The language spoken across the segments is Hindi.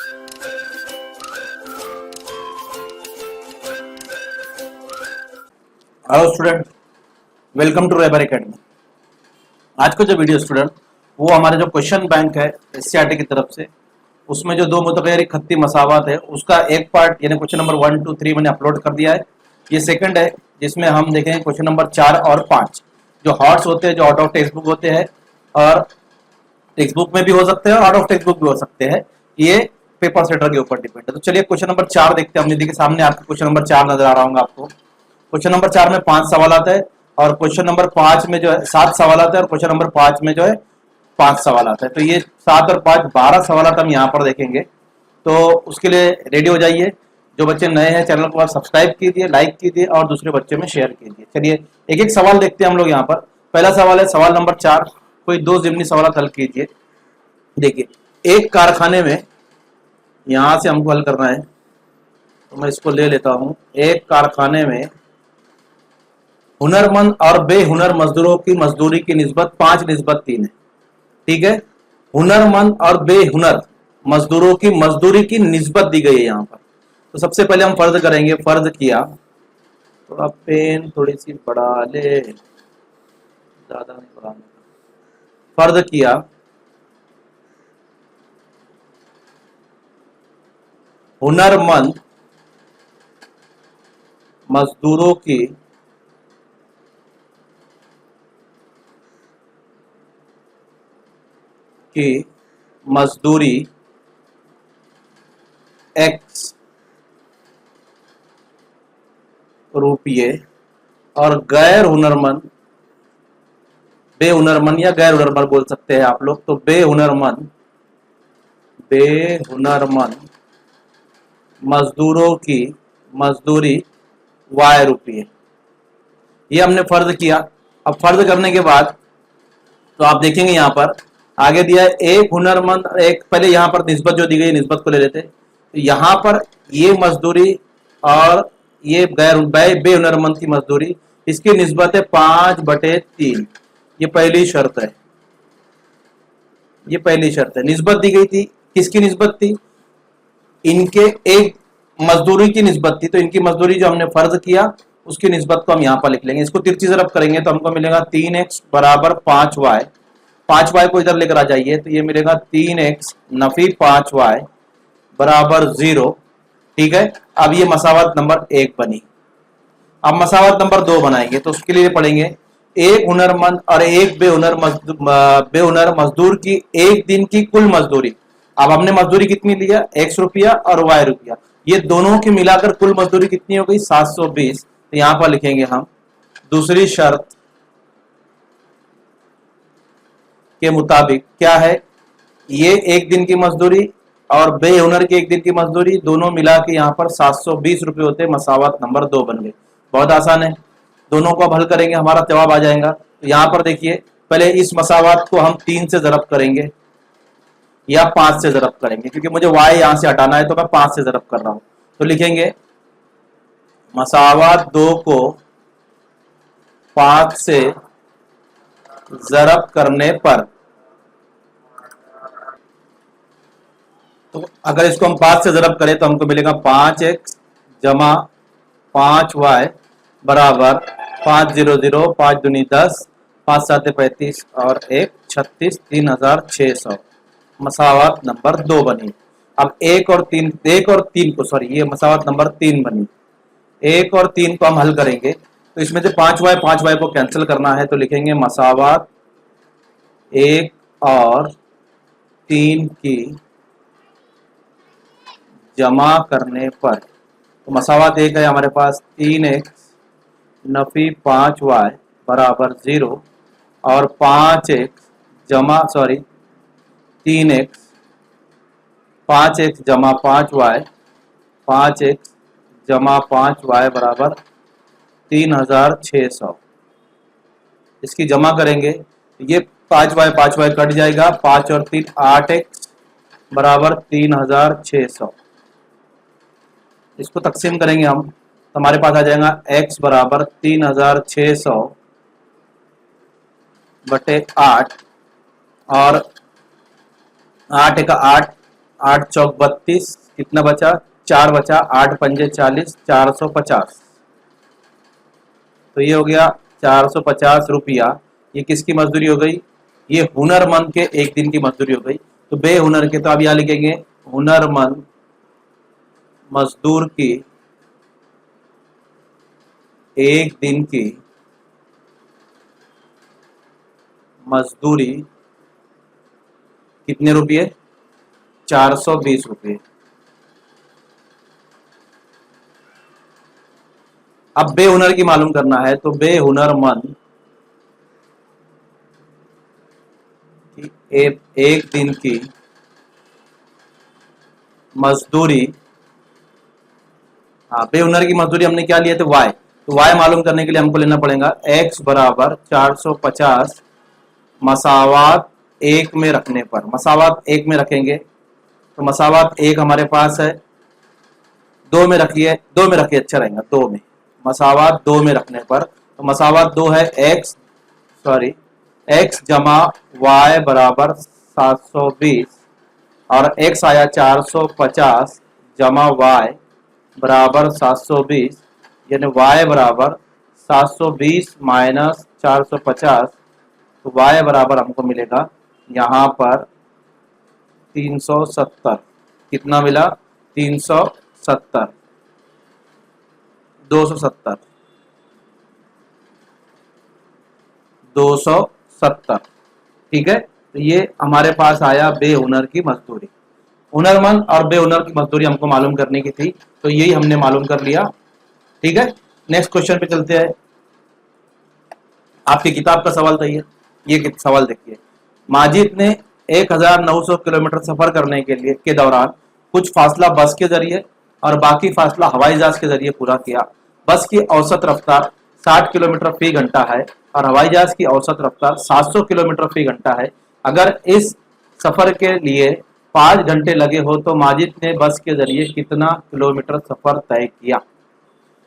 Hello student, welcome to Rebar academy. आज का जो वीडियो स्टूडेंट वो हमारे जो क्वेश्चन बैंक है एससीईआरटी की तरफ से, उसमें जो दो मुतगैर खत्ती मसावत है उसका एक पार्ट यानी क्वेश्चन नंबर 1, 2, 3 मैंने अपलोड कर दिया है। ये सेकंड है जिसमें हम देखेंगे क्वेश्चन नंबर 4 और 5 जो हॉट्स होते हैं, जो आउट ऑफ टेक्स्ट बुक होते हैं और टेक्स्ट बुक में भी हो सकते हैं और आउट ऑफ टेक्स्ट बुक भी हो सकते हैं। ये पेपर सेटर के ऊपर डिपेंड है। तो चलिए क्वेश्चन नंबर 4 देखते हैं। हमने देखिए सामने आपको क्वेश्चन नंबर 4 नजर आ रहा होगा आपको। क्वेश्चन नंबर 4 में 5 सवाल आता है और क्वेश्चन नंबर 5 में जो है 7 सवाल आता है और क्वेश्चन नंबर 5 में जो है 5 सवाल आता है। तो ये 7 और 5 12 सवाल हम यहाँ पर देखेंगे। तो उसके लिए रेडी हो जाइए। जो बच्चे नए हैं चैनल को सब्सक्राइब कीजिए, लाइक कीजिए और दूसरे बच्चे में शेयर कीजिए। चलिए एक एक सवाल देखते हैं हम लोग यहाँ पर। पहला सवाल है सवाल नंबर 4। कोई दो ज़िमनी सवाल हल कीजिए। देखिए एक कारखाने में, यहाँ से हमको हल करना है तो मैं इसको ले लेता हूँ। एक कारखाने में हुनरमंद और बेहुनर मजदूरों की मजदूरी की निस्बत 5:3 है। ठीक है, हुनरमंद और बेहुनर मजदूरों की मजदूरी की निस्बत दी गई है यहाँ पर। तो सबसे पहले हम फर्ज करेंगे। फर्ज किया, थोड़ा पेन थोड़ी सी बढ़ा ले, ज्यादा नहीं बढ़ाने। फर्ज किया हुनरमंद मजदूरों की मजदूरी x रुपये और गैर हुनरमंद, बेहुनरमंद या गैर हुनरमंद बोल सकते हैं आप लोग, तो बेहुनरमंद मजदूरों की मजदूरी y रुपये। ये हमने फर्ज किया। अब फर्ज करने के बाद तो आप देखेंगे यहाँ पर आगे दिया है एक हुनरमंद, एक पहले यहाँ पर निस्बत जो दी गई निस्बत को ले लेते। तो यहाँ पर ये मजदूरी और ये बेहुनरमंद की मजदूरी, इसकी निस्बत है 5/3। ये पहली शर्त है। ये पहली शर्त है। निस्बत दी गई थी, किसकी निस्बत थी? इनके एक मजदूरी की निस्बत थी। तो इनकी मजदूरी जो हमने फर्ज किया उसकी निस्बत को हम यहाँ पर लिख लेंगे। इसको तिरछी ज़रब करेंगे तो हमको मिलेगा 3x बराबर 5y। 5y को इधर लेकर आ जाइए तो ये मिलेगा 3x नफी 5y बराबर 0। ठीक है, अब ये मसावत नंबर 1 बनी। अब मसावत नंबर 2 बनाएंगे तो उसके लिए पढ़ेंगे एक हुनरमंद और एक बेहुनर मजदूर की एक दिन की कुल मजदूरी। अब हमने मजदूरी कितनी लिया? x रुपया और y रुपया। ये दोनों की मिलाकर कुल मजदूरी कितनी हो गई? 720। तो यहां पर लिखेंगे हम दूसरी शर्त के मुताबिक क्या है, ये एक दिन की मजदूरी और बेहुनर की एक दिन की मजदूरी दोनों मिला के यहाँ पर 720 रुपये होते। मसावत नंबर 2 बन गए। बहुत आसान है, दोनों को अब हल करेंगे हमारा जवाब आ जाएगा। तो यहाँ पर देखिए पहले इस मसावत को हम 3 से ज़रब करेंगे या 5 से ज़रब करेंगे, क्योंकि मुझे y यहाँ से हटाना है तो मैं 5 से ज़रब कर रहा हूँ। तो लिखेंगे मसावत 2 को 5 से ज़रब करने पर, तो अगर इसको हम 5 से ज़रब करें तो हमको मिलेगा 5x जमा 5y बराबर 500, 5 दूनी 10, 5 7 35 और 1 36, 3600। मसावत नंबर 2 बनी। अब 1 और 3 को सॉरी ये मसावत नंबर 3 बनी। 1 और 3 को हम हल करेंगे तो इसमें से 5y को कैंसिल करना है। तो लिखेंगे मसावत 1 और 3 की जमा करने पर, तो मसावत 1 है हमारे पास 3x नफी 5y बराबर 0 और 5x जमा 5x जमा 5y, 5x जमा 5y बराबर 3600। इसकी जमा करेंगे तो ये 5y कट जाएगा, 5 और 3 8x बराबर 3600। इसको तकसीम करेंगे हम तो हमारे पास आ जाएगा x बराबर 3600 बटे 8 और 8 का 8 8 चौक 32, कितना बचा, 4 बचा, 8 पंजे 40, 450। तो ये हो गया 450 रुपया। ये किसकी मजदूरी हो गई, ये हुनरमंद के एक दिन की मजदूरी हो गई। तो बेहुनर के, तो अब यहाँ लिखेंगे हुनरमंद मजदूर की एक दिन की मजदूरी कितने रुपये, 420 रुपये। अब बेहुनर की मालूम करना है, तो बेहुनरमंद एक दिन की मजदूरी, हाँ बेहुनर की मजदूरी हमने क्या लिया, तो वाई। तो वाई मालूम करने के लिए हमको लेना पड़ेगा x बराबर 450 मसावात एक में रखने पर, मसावात एक में रखेंगे तो मसावात एक हमारे पास है, दो में रखिए, अच्छा रहेगा, दो में, मसावात दो में रखने पर, तो मसावात दो है x जमा y बराबर 720 और x आया 450 जमा y बराबर 720, यानी y बराबर 720 माइनस 450, तो y बराबर हमको मिलेगा यहाँ पर 370। कितना मिला, 370, 270, 270। ठीक है, तो ये हमारे पास आया बेहुनर की मजदूरी। हुनरमंद और बेहुनर की मजदूरी हमको मालूम करने की थी, तो यही हमने मालूम कर लिया। ठीक है, नेक्स्ट क्वेश्चन पे चलते हैं। आपकी किताब का सवाल था ये सवाल देखिए। माजिद ने 1900 किलोमीटर सफर करने के दौरान कुछ फासला बस के जरिए और बाकी फासला हवाई जहाज के जरिए पूरा किया। बस की औसत रफ्तार 60 किलोमीटर फी घंटा है और हवाई जहाज की औसत रफ्तार 700 किलोमीटर फी घंटा है। अगर इस सफर के लिए 5 घंटे लगे हो तो माजिद ने बस के जरिए कितना किलोमीटर सफर तय किया।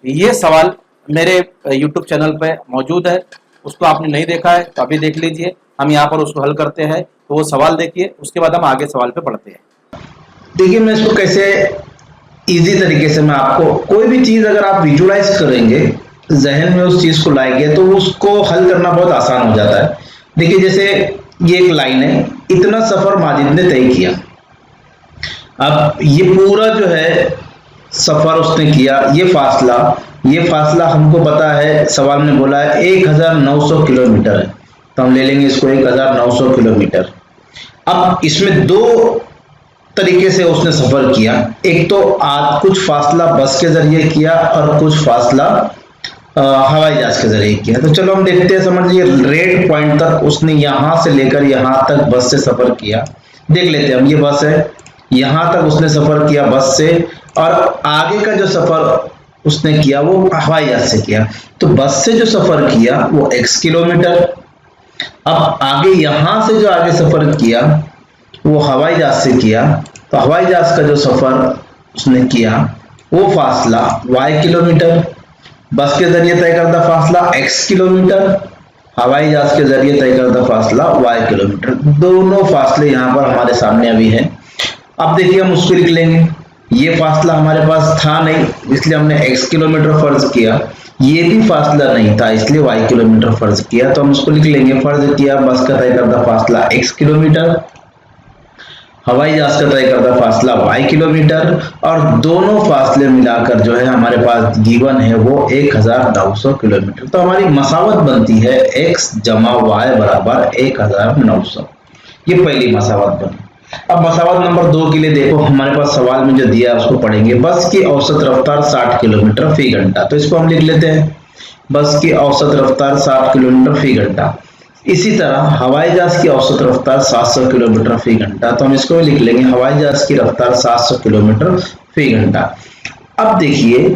ये सवाल मेरे YouTube चैनल पे मौजूद है, उसको आपने नहीं देखा है तो अभी देख लीजिए। हम यहाँ पर उसको हल करते हैं, तो वो सवाल देखिए, उसके बाद हम आगे सवाल पे बढ़ते हैं। देखिए मैं इसको कैसे इजी तरीके से, मैं आपको कोई भी चीज अगर आप विजुलाइज करेंगे, जहन में उस चीज को लाएंगे, तो उसको हल करना बहुत आसान हो जाता है। देखिए जैसे ये एक लाइन है, इतना सफर माजिद ने तय किया। अब ये पूरा जो है सफर उसने किया, ये फासला हमको पता है, सवाल में बोला है 1900 किलोमीटर है, तो हम ले लेंगे इसको 1900 किलोमीटर। अब इसमें दो तरीके से उसने सफर किया, एक तो कुछ फासला बस के जरिए किया और कुछ फासला हवाई जहाज के जरिए किया। तो चलो हम देखते हैं, समझिए रेड पॉइंट तक उसने यहां से लेकर यहां तक बस से सफर किया। देख लेते हैं हम, ये बस है, यहां तक उसने सफर किया बस से, और आगे का जो सफर उसने किया वो हवाई जहाज से किया। तो बस से जो सफर किया वो x किलोमीटर, अब आगे यहां से जो आगे सफर किया वो हवाई जहाज से किया, तो हवाई जहाज का जो सफर उसने किया वो फासला y किलोमीटर, बस के जरिए तय करता फासला x किलोमीटर, हवाई जहाज के जरिए तय करता फासला y किलोमीटर। दोनों फासले यहाँ पर हमारे सामने अभी हैं। अब देखिए हम उसको लिख लेंगे, ये फासला हमारे पास था नहीं इसलिए हमने x किलोमीटर फर्ज किया, ये भी फासला नहीं था इसलिए y किलोमीटर फर्ज किया, तो हम इसको लिख लेंगे, फर्ज किया बस का तय करता फासला x किलोमीटर, हवाई जहाज का तय करता फासला y किलोमीटर, और दोनों फासले मिलाकर जो है हमारे पास गिवन है वो 1900 किलोमीटर। तो हमारी मसावत बनती है x जमा y बराबर 1900। ये पहली मसावत बनी। अब मसावत नंबर 2 के लिए देखो, हमारे पास सवाल में जो दिया है उसको पढ़ेंगे। बस की औसत रफ्तार 60 किलोमीटर फी घंटा, तो इसको हम लिख लेते हैं, बस की औसत रफ्तार 60 किलोमीटर फी घंटा। इसी तरह हवाई जहाज की औसत रफ्तार 700 किलोमीटर फी घंटा, तो हम इसको लिख लेंगे, हवाई जहाज की रफ्तार 700 किलोमीटर फी घंटा। अब देखिए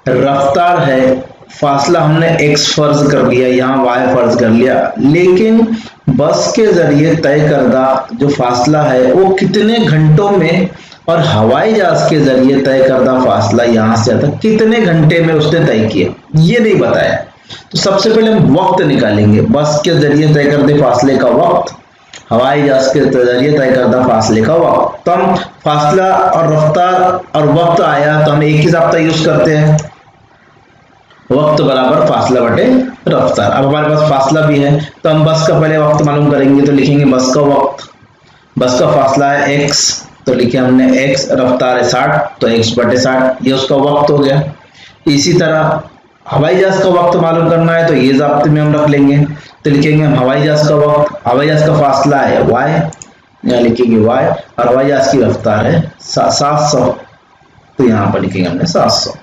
रफ्तार है, फासला हमने x फर्ज कर लिया, यहाँ y फर्ज कर लिया, लेकिन बस के जरिए तय करदा जो फासला है वो कितने घंटों में, और हवाई जहाज के जरिए तय करदा फासला यहाँ से आता कितने घंटे में उसने तय किया, ये नहीं बताया। तो सबसे पहले हम वक्त निकालेंगे, बस के जरिए तय करदे फासले का वक्त, हवाई जहाज के जरिए तय करदा फासले का वक्त। तो हम फासला और रफ्तार और वक्त आया तो हम एक ही ज़ाब्ता यूज करते हैं, वक्त बराबर फासला बटे रफ्तार। अब हमारे पास फासला भी है तो हम बस का पहले वक्त मालूम करेंगे, तो लिखेंगे बस का वक्त, बस का फासला है x, तो लिखे हमने x, रफ्तार है 60 तो x बटे 60, ये उसका वक्त हो गया। इसी तरह हवाई जहाज का वक्त मालूम करना है तो ये ज़ाब्ते में हम रख लेंगे, तो लिखेंगे हम हवाई जहाज का वक्त, हवाई जहाज का फासला है y, यहाँ लिखेंगे y, और हवाई जहाज की रफ्तार है 700, तो यहाँ पर लिखेंगे हमने 700।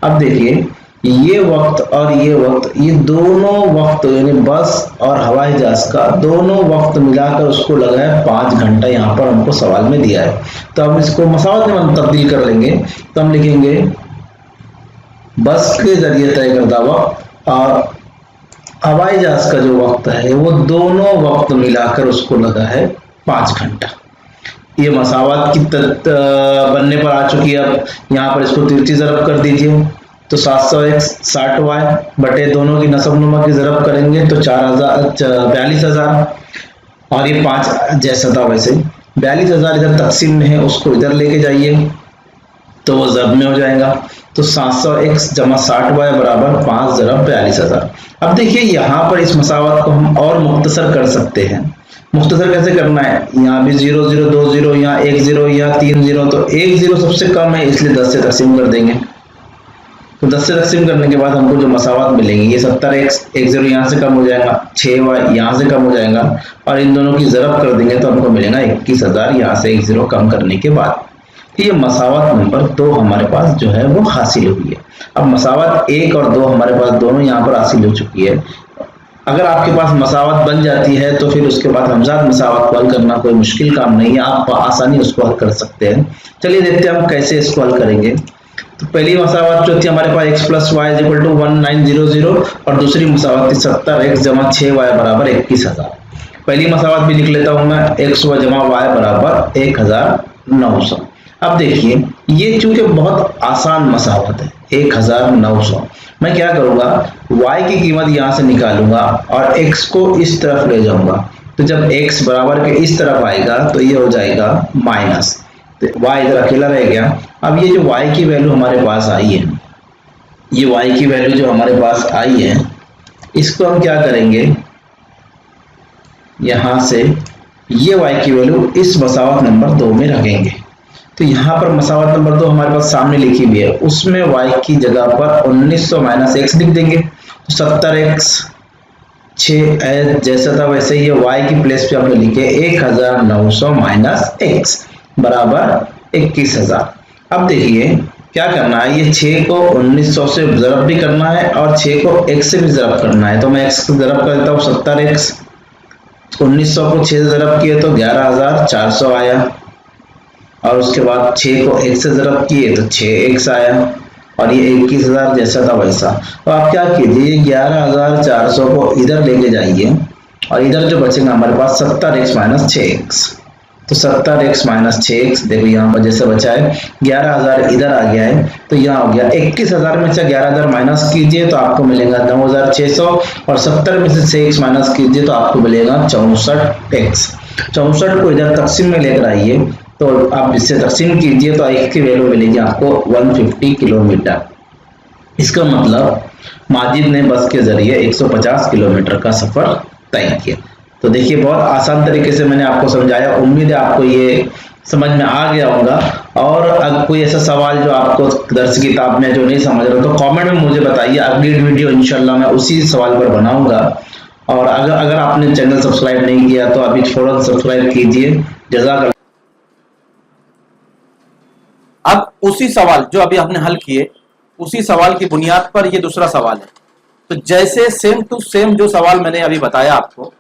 अब देखिए ये वक्त और ये वक्त, ये दोनों वक्त यानी बस और हवाई जहाज का दोनों वक्त मिलाकर उसको लगा है 5 घंटा, यहाँ पर हमको सवाल में दिया है। तो हम इसको मसावत में हम तब्दील कर लेंगे, तो हम लिखेंगे बस के जरिए तय करता वक्त और हवाई जहाज का जो वक्त है वो दोनों वक्त मिलाकर उसको लगा है 5 घंटा। ये मसावत की बनने पर आ चुकी है। अब यहाँ पर इसको तिरछी ज़रब कर दीजिए, तो 700x 60y बटे दोनों की नसब-नुमा की ज़रब करेंगे तो 42,000, और ये 5 जैसा था वैसे 42,000 इधर तकसीम में है, उसको इधर लेके जाइए तो वो ज़रब में हो जाएगा, तो 700x जमा 60y बराबर 5 ज़रब 42,000। अब देखिए यहाँ पर इस मसावत को हम और मुख्तसर कर सकते हैं। मुख्तसर कैसे करना है, यहाँ भी 0 0 2 0, यहाँ 1 0, यहाँ 3 0, तो 1 0 सबसे कम है इसलिए 10 से तकसीम कर देंगे। तो 10 से तकसीम करने के बाद हमको जो मसावत मिलेंगे ये 70x, 1 0 यहाँ से कम हो जाएगा, 6y यहाँ से कम हो जाएगा, और इन दोनों की ज़रब कर देंगे तो हमको मिलेगा 21,000 यहाँ से 1 0 कम करने के बाद। ये मसावत नंबर 2 हमारे पास जो है वो हासिल हुई है। अब मसावत 1 और 2 हमारे पास दोनों यहाँ पर हासिल हो चुकी है। अगर आपके पास मसावत बन जाती है तो फिर उसके बाद हमजाद मसावत को हल करना कोई मुश्किल काम नहीं है, आप आसानी उसको हल कर सकते हैं। चलिए देखते हैं हम कैसे इसको हल करेंगे। तो पहली मसावत जो थी हमारे पास x + y = 1900, और दूसरी मसावत थी 70x जमा 6y बराबर 21,000। पहली मसावत भी लिख लेता हूं मैं, x जमा y बराबर 1900। अब देखिए ये चूंकि बहुत आसान मसावत है 1900, मैं क्या करूंगा y की कीमत यहां से निकालूंगा और x को इस तरफ ले जाऊंगा, तो जब x बराबर के इस तरफ आएगा तो ये हो जाएगा माइनस, तो y इधर अकेला रह गया। अब ये जो y की वैल्यू हमारे पास आई है, ये y की वैल्यू जो हमारे पास आई है, इसको हम क्या करेंगे, यहां से ये y की वैल्यू इस मसावत नंबर 2 में रखेंगे। तो यहाँ पर मसावत नंबर 2 हमारे पास सामने लिखी हुई है, उसमें y की जगह पर 1900 - x लिख देंगे, तो 70x 6 जैसा था वैसे ही y की प्लेस पे हमने लिखे 1900 - x बराबर 21,000। अब देखिए क्या करना है, ये 6 को 1900 से ज़रब भी करना है और 6 को x से भी ज़रब करना है, तो मैं x को ज़रब कर देता हूँ 70x, 1900 को 6 से ज़रब किए तो 11,400 आया, और उसके बाद 6 को 1 से ज़रब किए तो 6x आया, और ये 21,000 जैसा था वैसा। तो आप क्या कीजिए 11,400 को इधर लेके जाइए और इधर जो बचेगा हमारे पास 70x - 6x, तो 70x - 6x देखो यहाँ पर जैसे बचा है 11,000 इधर आ गया है, तो यहाँ हो गया 21,000 में से 11,000 माइनस कीजिए तो आपको मिलेगा 9,600, और 70 में से 6x माइनस कीजिए तो आपको मिलेगा 64x। 64 को इधर तकसीम में लेकर आइए तो आप इससे तकसीम कीजिए तो x की वैल्यू मिलेगी आपको 150 किलोमीटर। इसका मतलब माजिद ने बस के जरिए 150 किलोमीटर का सफर तय किया। तो देखिए बहुत आसान तरीके से मैंने आपको समझाया, उम्मीद है आपको ये समझ में आ गया होगा। और अगर कोई ऐसा सवाल जो आपको दर्स किताब में जो नहीं समझ रहा तो कमेंट में मुझे बताइए, अगली वीडियो इंशाल्लाह मैं उसी सवाल पर बनाऊंगा। और अगर आपने चैनल सब्सक्राइब नहीं किया तो अभी फौरन सब्सक्राइब कीजिए। जज़ाकल्लाह। अब उसी सवाल जो अभी हमने हल किए, उसी सवाल की बुनियाद पर ये दूसरा सवाल है। तो जैसे सेम टू सेम जो सवाल मैंने अभी बताया आपको,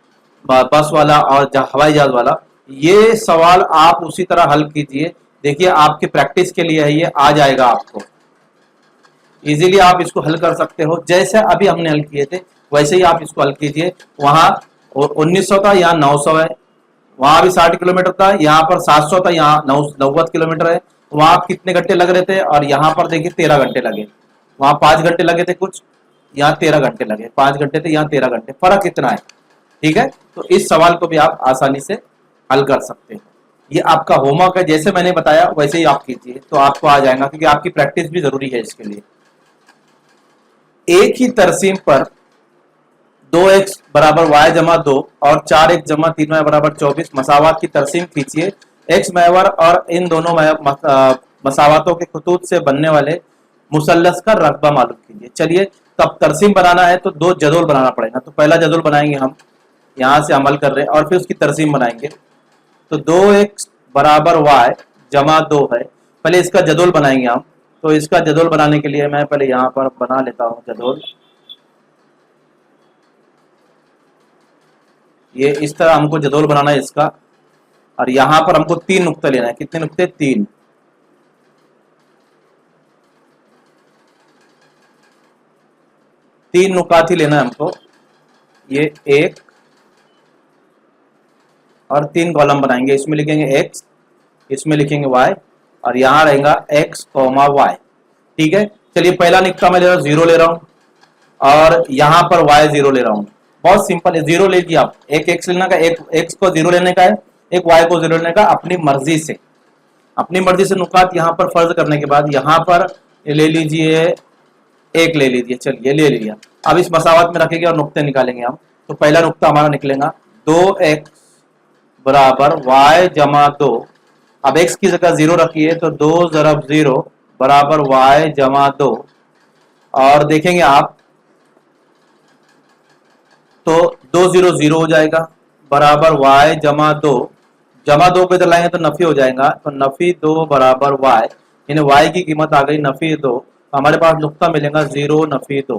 बस वाला और हवाई जहाज वाला, ये सवाल आप उसी तरह हल कीजिए। देखिए आपकी प्रैक्टिस के लिए है, ये आ जाएगा आपको इजीली, आप इसको हल कर सकते हो। जैसे अभी हमने हल किए थे वैसे ही आप इसको हल कीजिए। वहां 1900 था, यहाँ 900 है, वहां भी 60 किलोमीटर था, यहाँ पर 700 था, यहाँ 90 किलोमीटर है। वहां कितने घंटे लग रहे थे, और यहाँ पर देखिए 13 घंटे लगे। वहां 5 घंटे लगे थे कुछ, यहाँ 13 घंटे लगे, 5 घंटे थे, यहाँ 13 घंटे, फर्क कितना है। ठीक है, तो इस सवाल को भी आप आसानी से हल कर सकते हैं। ये आपका होमवर्क है, जैसे मैंने बताया वैसे ही आप कीजिए तो आपको आ जाएगा, क्योंकि आपकी प्रैक्टिस भी जरूरी है इसके लिए। एक ही तरसीम पर 2x बराबर y जमा 2 और 4x जमा 3y बराबर 24 मसावात की तरसीम खींचिए। x महवर और इन दोनों मसावातों के खतूत से बनने वाले मुसल्लस का रकबा मालूम कीजिए। चलिए, तब तरसीम बनाना है तो दो जदोल बनाना पड़ेगा। तो पहला जदोल बनाएंगे हम, यहां से अमल कर रहे हैं, और फिर उसकी तरसीम बनाएंगे। तो 2x बराबर y जमा 2 है, पहले इसका जदोल बनाएंगे हम। तो इसका जदोल बनाने के लिए मैं पहले यहां पर बना लेता हूं जदोल। ये इस तरह हमको जदोल बनाना है इसका, और यहां पर हमको 3 नुक्ते लेना है। कितने नुक्ते? 3। 3 नुकात ही लेना है हमको। ये 1 और 3 कॉलम बनाएंगे। इसमें लिखेंगे x, इसमें लिखेंगे y, और यहां रहेगा x, y। ठीक है, चलिए पहला नुक्ता मैं ले रहा हूं, 0 ले रहा हूं, और यहां पर y 0 ले रहा हूं। बहुत सिंपल है, 0 ले लीजिए आप। एक x लेने का, एक x को 0 लेने का है, एक y को 0 लेने का, अपनी मर्जी से। अपनी मर्जी से नुकात यहां पर फर्ज करने के बाद यहां पर ले लीजिए, 1 ले लीजिए। चलिए ले लिया। अब इस मसावत में रखेंगे और नुक्ते निकालेंगे हम। तो पहला नुक्ता हमारा निकलेगा 2x बराबर y जमा 2। अब x की जगह 0 रखिए, तो 2 ज़रब 0 बराबर y जमा 2। और देखेंगे आप तो 2 0 0 हो जाएगा, बराबर y जमा 2। जमा 2 को इधर लाएंगे तो नफी हो जाएगा, तो नफी 2 बराबर y, यानी y की कीमत आ गई नफी 2। तो हमारे पास नुक्ता मिलेगा 0 नफी 2।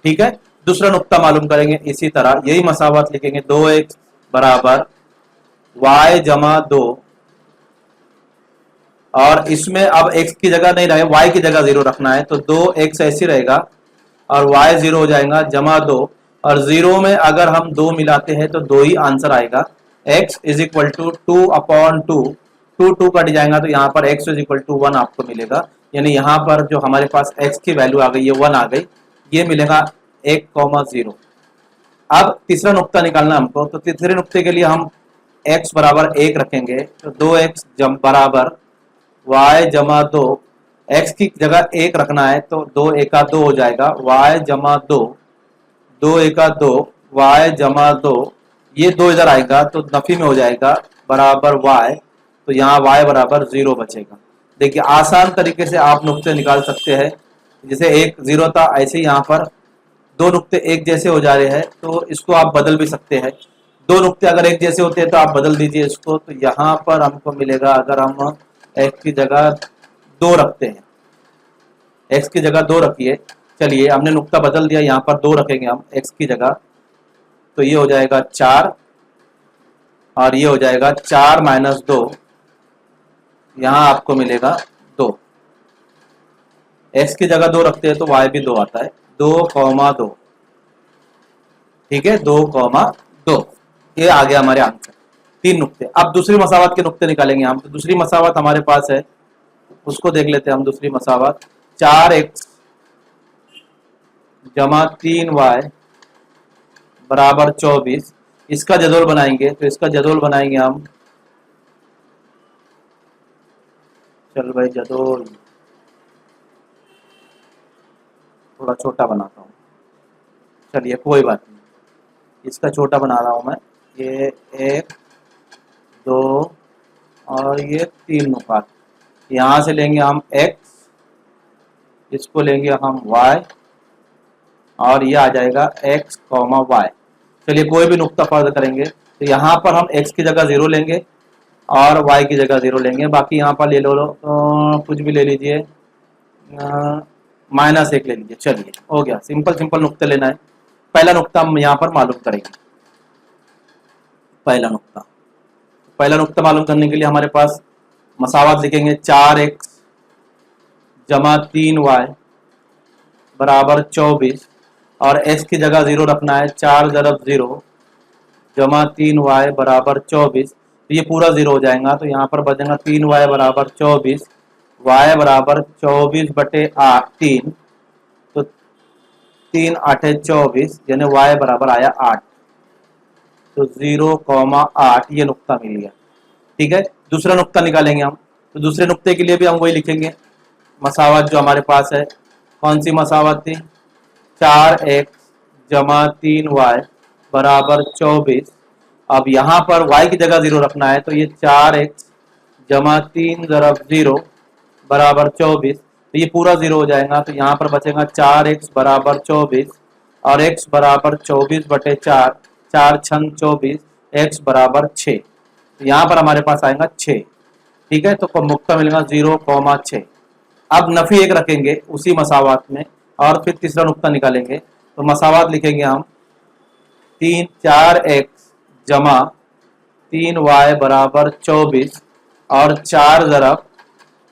ठीक है, दूसरा नुक्ता मालूम करेंगे इसी तरह, यही मसावत लिखेंगे 2x बराबर y जमा 2, और इसमें अब x की जगह नहीं रहे, y की जगह 0 रखना है। तो 2x ऐसी रहेगा और y 0 हो जाएगा, जमा 2, और 0 में अगर हम 2 मिलाते हैं तो 2 ही आंसर आएगा। x is equal to 2/2, 2 cut जाएगा, तो यहाँ पर x इज इक्वल टू 1 आपको मिलेगा। यानी यहाँ पर जो हमारे पास x की वैल्यू आ गई, ये 1 आ गई, ये मिलेगा 1,0। अब तीसरा नुक्ता निकालना हमको। तो तीसरे नुक्ते के लिए हम x बराबर 1 रखेंगे, तो 2x बराबर y जमा 2। x की जगह 1 रखना है, तो 2 एका 2 हो जाएगा, y जमा 2, 2 एका 2, y जमा 2। ये 2 इधर आएगा तो नफी में हो जाएगा, बराबर y। तो यहाँ y बराबर 0 बचेगा। देखिए आसान तरीके से आप नुक्ते निकाल सकते हैं। जैसे 1 0 था, ऐसे यहाँ पर 2 नुक्ते एक जैसे हो जा रहे हैं, तो इसको आप बदल भी सकते हैं। 2 नुक्ते अगर एक जैसे होते हैं तो आप बदल दीजिए इसको। तो यहाँ पर हमको मिलेगा, अगर हम x की जगह 2 रखते हैं, x की जगह 2 रखिए। चलिए हमने नुक्ता बदल दिया, यहाँ पर 2 रखेंगे हम x की जगह, तो ये हो जाएगा 4, और ये हो जाएगा 4 माइनस 2, यहाँ आपको मिलेगा 2। x की जगह 2 रखते हैं तो y भी 2 आता है, 2,2। ठीक है, 2,2। ये आ गया हमारे आंसर, 3 नुक्ते। अब दूसरी मसावत के नुक्ते निकालेंगे हम। तो दूसरी मसावत हमारे पास है, उसको देख लेते हैं हम। दूसरी मसावत 4x जमा 3y बराबर 24। इसका जदोल बनाएंगे, तो इसका जदोल बनाएंगे हम। चल भाई जदोल थोड़ा छोटा बनाता हूँ। चलिए कोई बात नहीं, इसका छोटा बना रहा हूँ मैं। ये 1 2 और ये 3 नुकात। यहाँ से लेंगे हम x, इसको लेंगे हम y, और ये आ जाएगा x, y। चलिए कोई भी नुक्ता फर्ज करेंगे, तो यहाँ पर हम x की जगह 0 लेंगे और y की जगह 0 लेंगे। बाकी यहाँ पर ले लो कुछ भी ले लीजिए, -1 ले लीजिए। चलिए हो गया, सिंपल सिंपल नुक्ते लेना है। पहला नुक्ता हम यहाँ पर मालूम करेंगे। पहला नुक्ता मालूम करने के लिए हमारे पास मसावत लिखेंगे 4x जमा 3y बराबर 24, और x की जगह 0 रखना है। 4 ज़रब 0 जमा 3y बराबर 24। तो ये पूरा 0 हो जाएगा, तो यहाँ पर बचेगा 3y बराबर 24, y बराबर 24/3। तो 3 8 24, यानी y बराबर आया 8। तो 0,8 ये नुक्ता मिल गया। ठीक है, दूसरा नुक्ता निकालेंगे हम। तो दूसरे नुक्ते के लिए भी हम वही लिखेंगे, मसावत जो हमारे पास है। कौन सी मसावत थी? 4x जमा 3y बराबर 24। अब यहाँ पर y की जगह 0 रखना है, तो ये 4x जमा 3 ज़रब 0 बराबर 24, तो ये पूरा 0 हो जाएगा। तो यहाँ पर बचेगा 4x बराबर 24 और x बराबर 24/4, 4 छंग 24, x बराबर 6। तो यहाँ पर हमारे पास आएगा 6। ठीक है, तो मुक्ता मिलेगा 0,6। अब नफी 1 रखेंगे उसी मसावात में और फिर तीसरा नुक्ता निकालेंगे। तो मसावात लिखेंगे हम 4x जमा 3y बराबर 24 और 4 ज़रब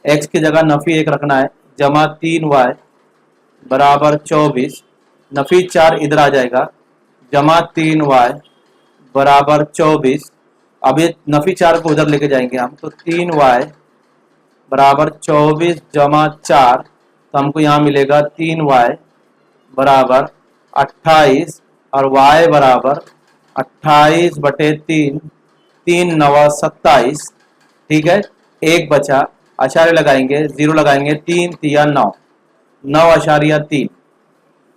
x की जगह नफी 1 रखना है, जमा 3y बराबर 24, नफी 4 इधर आ जाएगा, जमा 3y बराबर 24। अब ये नफी 4 को उधर लेके जाएंगे हम, तो 3y बराबर 24 जमा 4, तो हमको यहाँ मिलेगा 3y बराबर 28 और y बराबर 28/3, 3 9 27। ठीक है, एक बचा, आशार्य लगाएंगे, 0 लगाएंगे, 3 3 9, 9.3।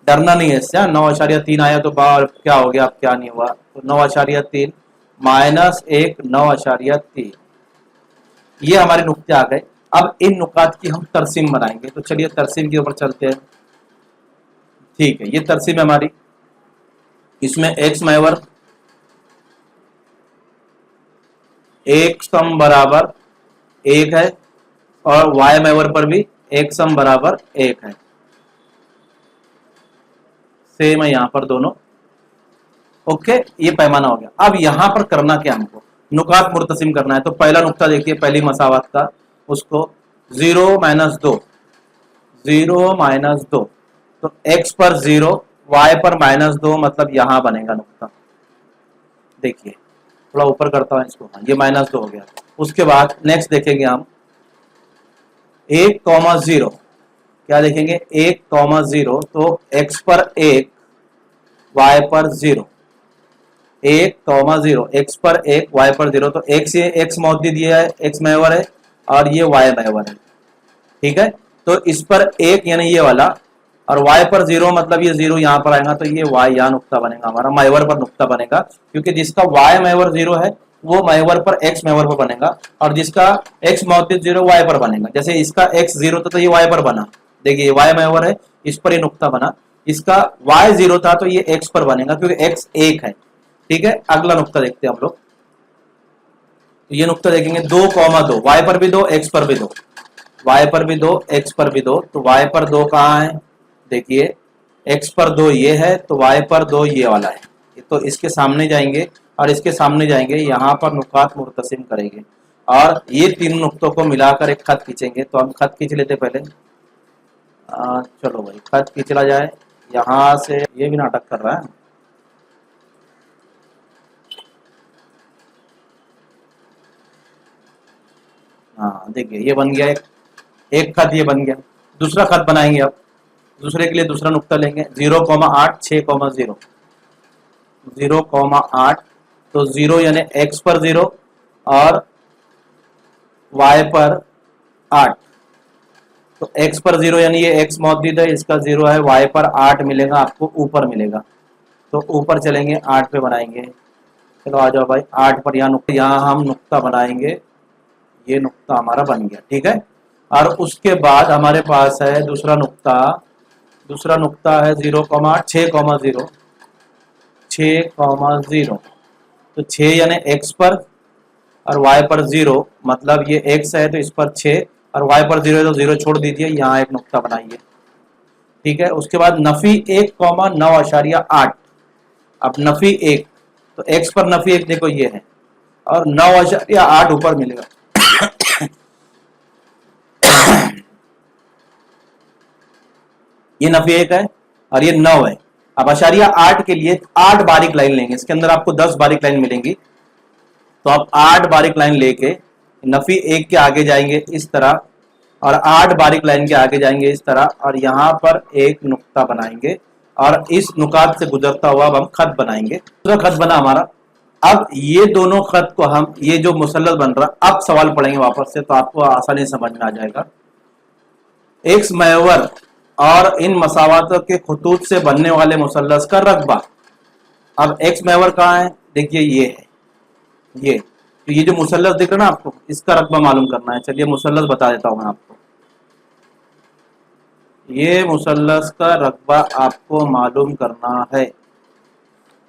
डरना नहीं है इससे, 9.3 आया तो बाहर क्या हो गया, अब क्या नहीं हुआ। तो 9.3 माइनस 1 9.3, ये हमारे नुक्ते आ गए। अब इन नुकात की हम तरसीम बनाएंगे, तो चलिए तरसीम के ऊपर चलते हैं। ठीक है, ये तरसीम है हमारी। इसमें x महवर 1 सम बराबर 1 है और y महवर पर भी 1 सम बराबर 1 है। सेम है यहाँ पर दोनों। ओके, ये पैमाना हो गया। अब यहाँ पर करना क्या, हमको नुकात मुर्तसिम करना है। तो पहला नुक्ता देखिए, पहली मसावत का, उसको 0 - 2, 0 - 2, तो x पर 0 y पर -2, मतलब यहां बनेगा नुक्ता। देखिए थोड़ा ऊपर करता हूं इसको, ये -2 हो गया। उसके बाद नेक्स्ट देखेंगे हम 1,0, क्या देखेंगे 1,0, तो x पर 1 y पर 0, 1,0, x पर 1 y पर 0, तो x ये x मौजूद दिया है, x महवर है और ये y महवर है। ठीक है, तो इस पर 1 यानी ये वाला और y पर 0, मतलब ये 0 यहाँ पर आएगा, तो ये y यहाँ नुक्ता बनेगा, हमारा महवर पर नुक्ता बनेगा, क्योंकि जिसका y महवर 0 है वो महवर पर x महवर पर बनेगा, और जिसका x मौजूद 0 y पर बनेगा। जैसे इसका x 0 था तो ये y पर बना, देखिए y महवर है, इस पर ये नुक्ता बना। इसका y 0 था तो ये x पर बनेगा, क्योंकि x 1 है। ठीक है, अगला नुक्ता देखते हैं हम लोग। ये नुक्ता देखेंगे 2,2, y पर भी 2 x पर भी 2, y पर भी 2 x पर भी 2, तो y पर 2 कहाँ है, देखिए x पर 2 ये है, तो y पर 2 ये वाला है। तो इसके सामने जाएंगे और इसके सामने जाएंगे, यहाँ पर नुकात मुर्तसिम करेंगे और ये तीन नुक्तों को मिलाकर एक खत खींचेंगे। तो हम खत खींच लेते पहले। चलो भाई खत खींचला जाए। यहाँ से ये भी नाटक कर रहा है। हाँ देखिए ये बन गया, एक खत ये बन गया। दूसरा खत बनाएंगे। अब दूसरे के लिए दूसरा नुक्ता लेंगे 0,8 6,0, 0,8, तो 0 यानी x पर 0 और y पर 8, तो x पर 0 यानी ये x मौजूद है, इसका 0 है, y पर 8 मिलेगा, आपको ऊपर मिलेगा। तो ऊपर चलेंगे 8 पे बनाएंगे। चलो आ जाओ भाई 8 पर, यहाँ हम नुक्ता बनाएंगे। ये नुक्ता हमारा बन गया। ठीक है, और उसके बाद हमारे पास है दूसरा नुक्ता। दूसरा नुक्ता है 0,8 6,0, 6,0, तो 6 यानी x पर और y पर 0, मतलब ये x है तो इस पर 6 और y पर 0 है तो 0 छोड़ दीजिए, यहाँ एक नुक्ता बनाइए। ठीक है, उसके बाद नफी 1,9.8। अब नफी 1, तो x पर नफी 1 देखो ये है और 9.8 ऊपर मिलेगा। ये नफी 1 है और ये 9 है। अब अशारिया 8 के लिए 8 बारीक लाइन लेंगे, इसके अंदर आपको 10 बारीक लाइन मिलेंगी। तो आप 8 बारीक लाइन लेके नफी 1 के आगे जाएंगे इस तरह, और 8 बारीक लाइन के आगे जाएंगे इस तरह, और यहाँ पर एक नुक्ता बनाएंगे और इस नुकात से गुजरता हुआ अब हम खत बनाएंगे। दूसरा खत बना हमारा। अब ये दोनों खत को हम, ये जो मुसल्लस बन रहा, अब सवाल पढ़ेंगे वापस से तो आपको आसानी समझ में आ जाएगा। एक्स महवर और इन मसावातों के खतूत से बनने वाले मुसल्लस का रकबा। अब एक्स महवर कहाँ है, देखिए ये है, ये तो ये जो मुसल्लस दिख रहा है ना आपको, इसका रकबा मालूम करना है। चलिए मुसल्लस बता देता हूं मैं आपको। ये मुसल्लस का रकबा आपको मालूम करना है,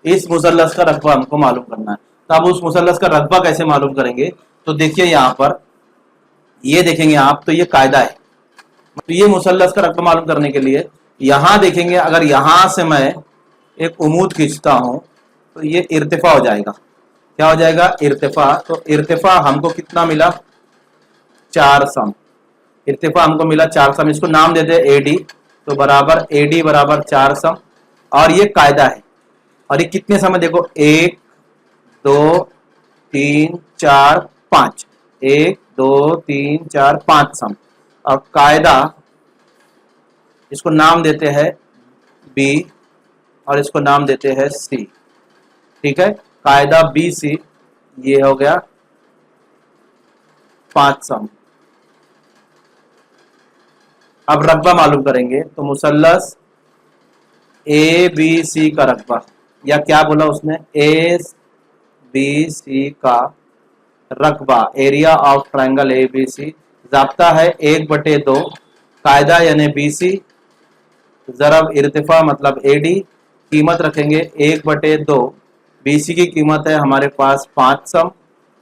इस मुसल्लस का रकबा हमको मालूम करना है। तो अब उस मुसल्लस का रकबा कैसे मालूम करेंगे, तो देखिए यहां पर ये देखेंगे आप, तो ये कायदा है। तो ये मुसल्लस का रकबा मालूम करने के लिए यहां देखेंगे, अगर यहां से मैं एक उमूद खींचता हूं तो ये इर्तिफा हो जाएगा। क्या हो जाएगा, इर्तिफा। तो इर्तिफा हमको कितना मिला, 4 सम। इर्तिफा हमको मिला 4 सम, इसको नाम देते हैं एडी। तो बराबर एडी बराबर 4 सम, और ये कायदा है। और ये कितने समय, देखो 1 2 3 4 5, 1 2 3 4 5 सम। और कायदा, इसको नाम देते हैं बी और इसको नाम देते हैं सी। ठीक है, कायदा बी सी, ये हो गया 5 सम। अब रकबा मालूम करेंगे, तो मुसल्लस ए बी सी का रकबा, या क्या बोला उसने, ए बी सी का रकबा, area of triangle A B C. जाब्ता है 1/2, कायदा यानी बी सी, जरब इर्तिफा मतलब एडी, कीमत रखेंगे 1/2। बी सी की कीमत है हमारे पास 5 सम,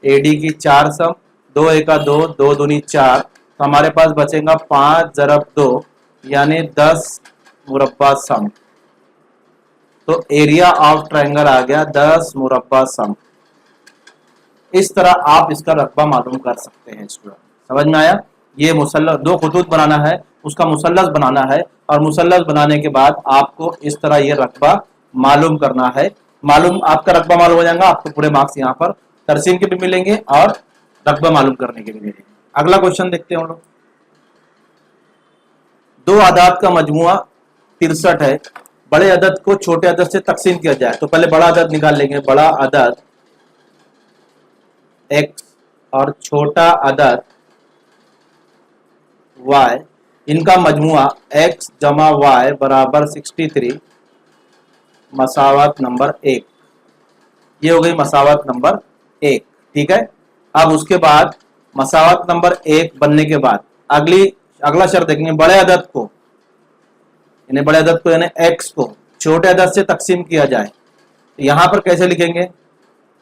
एडी की 4 सम, 2 एका 2, 2 दूनी 4, तो हमारे पास बचेगा 5 ज़रब 2 यानी 10 मुरब्बा सम। तो एरिया ऑफ ट्रायंगल आ गया 10 मुरब्बा सम। इस तरह आप इसका रकबा मालूम कर सकते हैं स्टूडेंट। समझ में आया, ये मुसल्लस, दो खतूत बनाना है, उसका मुसल्लस बनाना है, और मुसल्लस बनाने के बाद आपको इस तरह ये रकबा मालूम करना है। मालूम, आपका रकबा मालूम हो जाएगा, आपको पूरे मार्क्स यहाँ पर तरसीम के भी मिलेंगे और रकबा मालूम करने के भी मिलेंगे। अगला क्वेश्चन देखते हैं हम लोग। दो आदाद का मजमुआ 63 है, बड़े अदद को छोटे अदद से तकसीम किया जाए। तो पहले बड़ा अदद निकाल लेंगे, बड़ा अदद x और छोटा अदद y, इनका मजमुआ x जमा y बराबर 63, मसावत नंबर 1। ये हो गई मसावत नंबर 1। ठीक है, अब उसके बाद मसावत नंबर 1 बनने के बाद अगला शर्त देखेंगे, बड़े अदद को यानी x को छोटे अदद से तकसीम किया जाए। तो यहां पर कैसे लिखेंगे,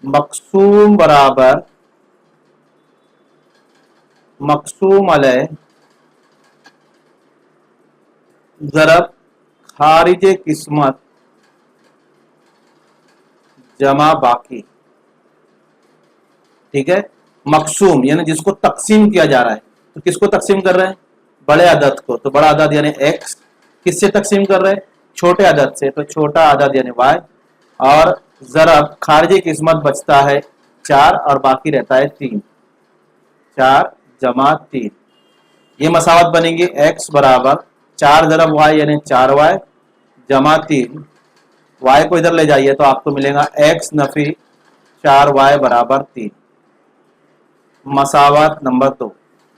मकसूम बराबर मकसूम अलैह ज़रब खारिजे किस्मत जमा बाकी। ठीक है, मकसूम यानी जिसको तकसीम किया जा रहा है, तो किसको तकसीम कर रहे हैं, बड़े अदद को। तो बड़ा अदद यानी x किससे तकसीम कर रहे हैं, छोटे अदद से, तो छोटा अदद यानी y, और ज़रब खारिजी किस्मत बचता है 4 और बाकी रहता है 3, 4 जमा 3। ये मसावत बनेगी x बराबर 4 ज़रब y यानी 4y जमा 3। y को इधर ले जाइए तो आपको मिलेगा x नफी 4y बराबर 3। मसावत नंबर 2,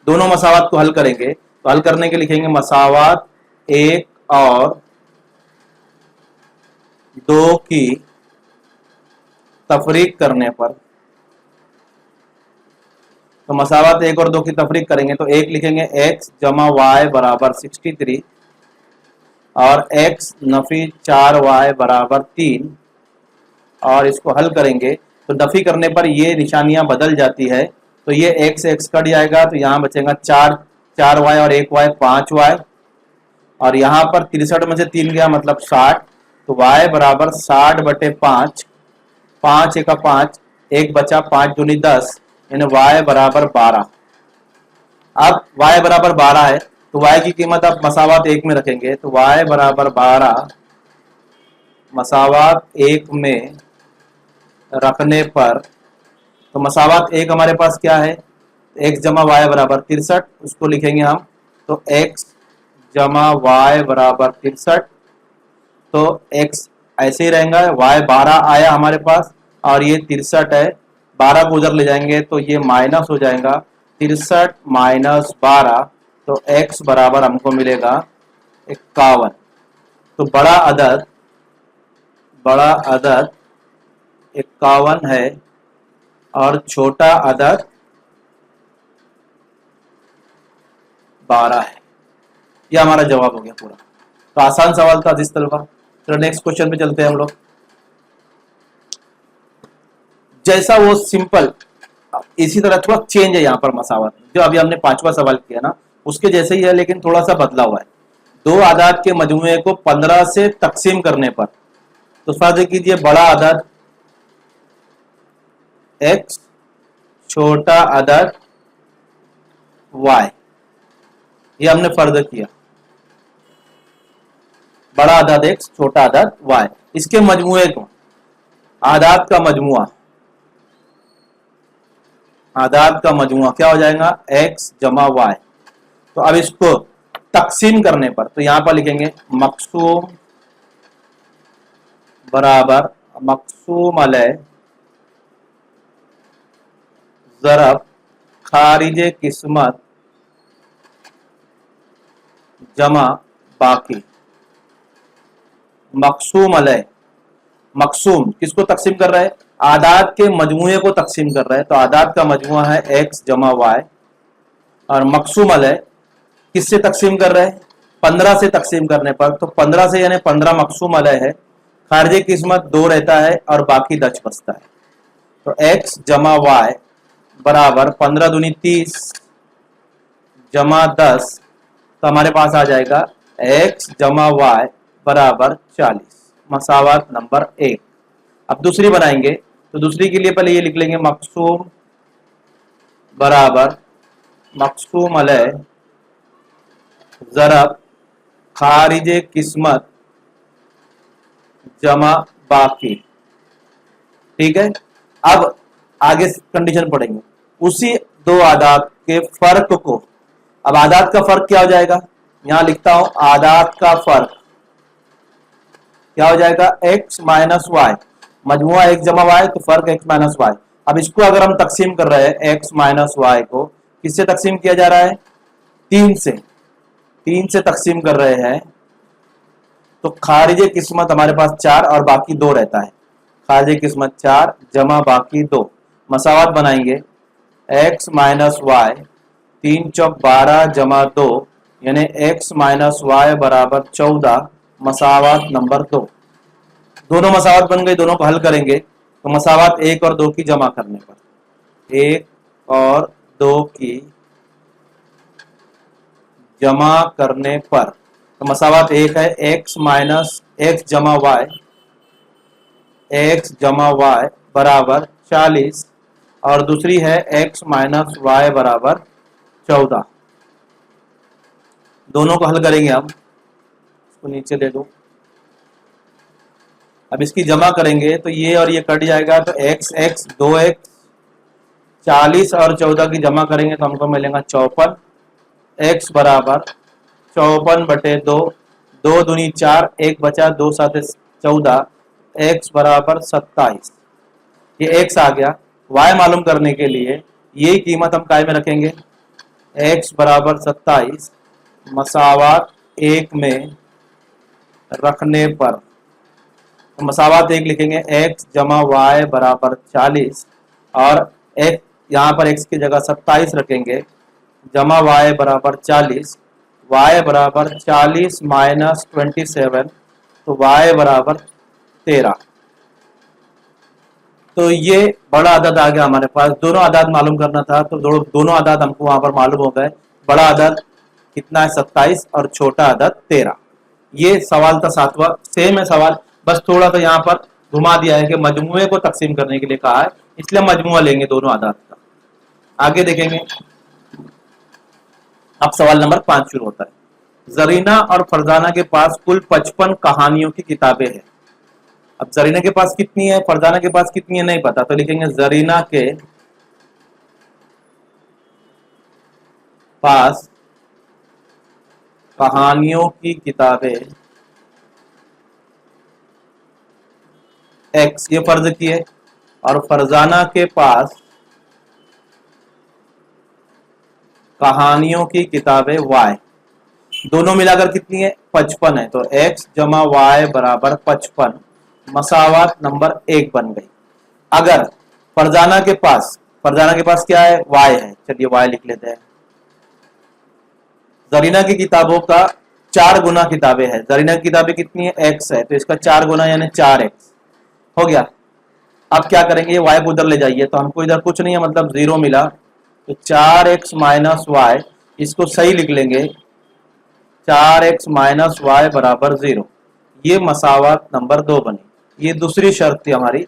दोनों मसावत को हल करेंगे, तो हल करने के लिखेंगे मसावत 1 और 2 की तफरीक करने पर। तो मसावत 1 और 2 की तफरीक करेंगे, तो 1 लिखेंगे x जमा y बराबर 63 और x नफी 4y बराबर 3, और इसको हल करेंगे तो नफी करने पर ये निशानियां बदल जाती है। तो ये x कट जाएगा, तो यहाँ बचेगा 4y और 1y 5y, और यहाँ पर 63 में से 3 गया मतलब 60, तो y बराबर 60/5, 5 एका 5, 1 बचा, 5 दूनी 10 यानी y बराबर 12। अब y बराबर 12 है, तो y की कीमत आप मसावत 1 में रखेंगे, तो y बराबर 12 मसावत 1 में रखने पर, तो मसावत 1 हमारे पास क्या है, x जमा y बराबर 63, उसको लिखेंगे हम, तो x जमा y बराबर 63, तो x ऐसे ही रहेगा, y 12 आया हमारे पास, और ये 63 है, 12 को उधर ले जाएंगे तो ये माइनस हो जाएगा, 63 माइनस 12, तो x बराबर हमको मिलेगा 51। तो बड़ा अदद 51 है और छोटा अदद 12 है। ये हमारा जवाब हो गया पूरा। तो आसान सवाल था जिस तलबा। चलो नेक्स्ट क्वेश्चन पे चलते हैं हम लोग। जैसा वो सिंपल, इसी तरह थोड़ा चेंज है यहाँ पर मसावत, जो अभी हमने 5वां सवाल किया ना उसके जैसे ही है, लेकिन थोड़ा सा बदला हुआ है। दो आदाद के मजमूए को 15 से तकसीम करने पर, तो फर्ज कीजिए बड़ा अदद x, छोटा अदद y, ये हमने फर्ज किया। बड़ा अदद x, छोटा अदद y, इसके मजमूए को, आदाद का मजमुआ क्या हो जाएगा, x जमा y। तो अब इसको तकसीम करने पर, तो यहां पर लिखेंगे मकसूम बराबर मकसूम अलै ज़रब खारिज किस्मत जमा बाकी। मकसूम अलै, मकसूम किसको तकसीम कर रहा है, आदाद के मजमूए को तकसीम कर रहा है। तो आदाद का मजमुआ है x जमा y, और मकसूम अलै किससे तकसीम कर रहे हैं, 15 से तकसीम करने पर। तो 15 से यानी 15 मकसूम अलै है, खारिज किस्मत 2 रहता है और बाकी 10 बचता है। तो x जमा y बराबर 15 दूनी 30 जमा 10, तो हमारे पास आ जाएगा x जमा y बराबर 40, मसावत नंबर 1। अब दूसरी बनाएंगे, तो दूसरी के लिए पहले ये लिख लेंगे मकसूम बराबर मकसूम अलै ज़रब खारिज किस्मत जमा बाकी। ठीक है, अब आगे कंडीशन पढ़ेंगे, उसी दो आदाद के फर्क को, अब आदाद का फर्क क्या हो जाएगा, यहां लिखता हूं आदाद का फर्क क्या हो जाएगा, x माइनस वाई, मजमुआ x जमा y, तो फर्क x माइनस वाई। अब इसको अगर हम तकसीम कर रहे हैं x माइनस वाई को, किससे तकसीम किया जा रहा है, 3 से तकसीम कर रहे हैं, तो खारिज किस्मत हमारे पास 4 और बाकी 2 रहता है। खारिज किस्मत 4 जमा बाकी 2, मसावत बनाएंगे x माइनस वाई, 3 चौक 12 जमा 2, यानी x माइनस वाई बराबर 14, मसावत नंबर 2। दोनों मसावत बन गई, दोनों को हल करेंगे तो मसावत 1 और 2 की जमा करने पर, 1 और 2 की जमा करने पर, तो मसावत 1 है x माइनस x जमा वाई, x जमा वाई बराबर 40, और दूसरी है x माइनस वाई बराबर 14। दोनों को हल करेंगे हम, इसको नीचे ले दो। अब इसकी जमा करेंगे तो ये और ये कट जाएगा, तो x 2x, 40 और 14 की जमा करेंगे तो हमको मिलेगा 54, x बराबर 54 बटे 2, 2 दूनी 4, 1 बचा, 2 साथ 14, x बराबर 27। ये x आ गया। y मालूम करने के लिए यही कीमत हम काय में रखेंगे, x बराबर 27 मसावत 1 में रखने पर, तो मसावत 1 लिखेंगे x जमा y बराबर 40, और x यहाँ पर x की जगह 27 रखेंगे, जमा y बराबर 40, y बराबर 40 माइनस 27, तो y बराबर 13। तो ये बड़ा अदद आ गया हमारे पास। दोनों आदाद मालूम करना था, तो दोनों आदाद हमको वहां पर मालूम हो गए। बड़ा अदद कितना है 27 और छोटा अदद 13। ये सवाल था 7वां, सेम है सवाल, बस थोड़ा सा यहाँ पर घुमा दिया है कि मजमुए को तकसीम करने के लिए कहा है, इसलिए मजमुआ लेंगे दोनों आदाद का। आगे देखेंगे, अब सवाल नंबर 5 शुरू होता है। जरीना और फरजाना के पास कुल 55 कहानियों की किताबें हैं। अब जरीना के पास कितनी है, फरजाना के पास कितनी है नहीं पता, तो लिखेंगे जरीना के पास कहानियों की किताबें x, ये फर्ज की है, और फरजाना के पास कहानियों की किताबें y, दोनों मिलाकर कितनी है 55 है, तो x जमा y बराबर 55 मसावात नंबर 1 बन गई। अगर फरजाना के पास क्या है y है, चलिए y लिख लेते हैं। जरीना की किताबों का 4 गुना किताबें है, जरीना की किताबें कितनी है x है, तो इसका 4 गुना यानी 4x हो गया। अब क्या करेंगे, ये y को उधर ले जाइए, तो हमको इधर कुछ नहीं है मतलब 0 मिला, तो 4x माइनस वाई, इसको सही लिख लेंगे 4x माइनस वाई बराबर 0। ये मसावत नंबर 2 बनी। ये दूसरी शर्त थी हमारी,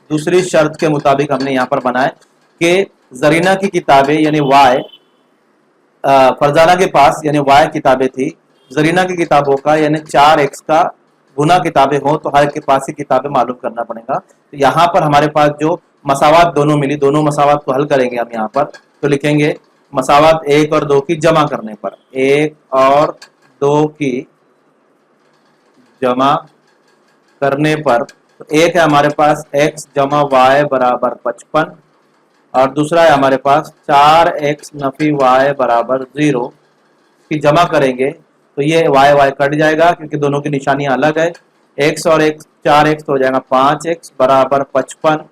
दूसरी शर्त के मुताबिक हमने यहाँ पर बनाए कि जरीना की किताबें यानी y, फरजाना के पास यानी y किताबें थी, जरीना की किताबों का यानी 4x का गुना किताबें हो तो हर के पास ही किताबें मालूम करना पड़ेगा। तो यहाँ पर हमारे पास जो मसावत दोनों मिली, दोनों मसावत को हल करेंगे हम यहाँ पर, तो लिखेंगे मसावत 1 और 2 की जमा करने पर, 1 और 2 की जमा करने पर, तो एक है हमारे पास x जमा वाई बराबर 55 और दूसरा है हमारे पास 4x नफी y बराबर 0 की जमा करेंगे तो ये y कट जाएगा क्योंकि दोनों की निशानियां अलग है। x और x 4x हो जाएगा 5x बराबर 55,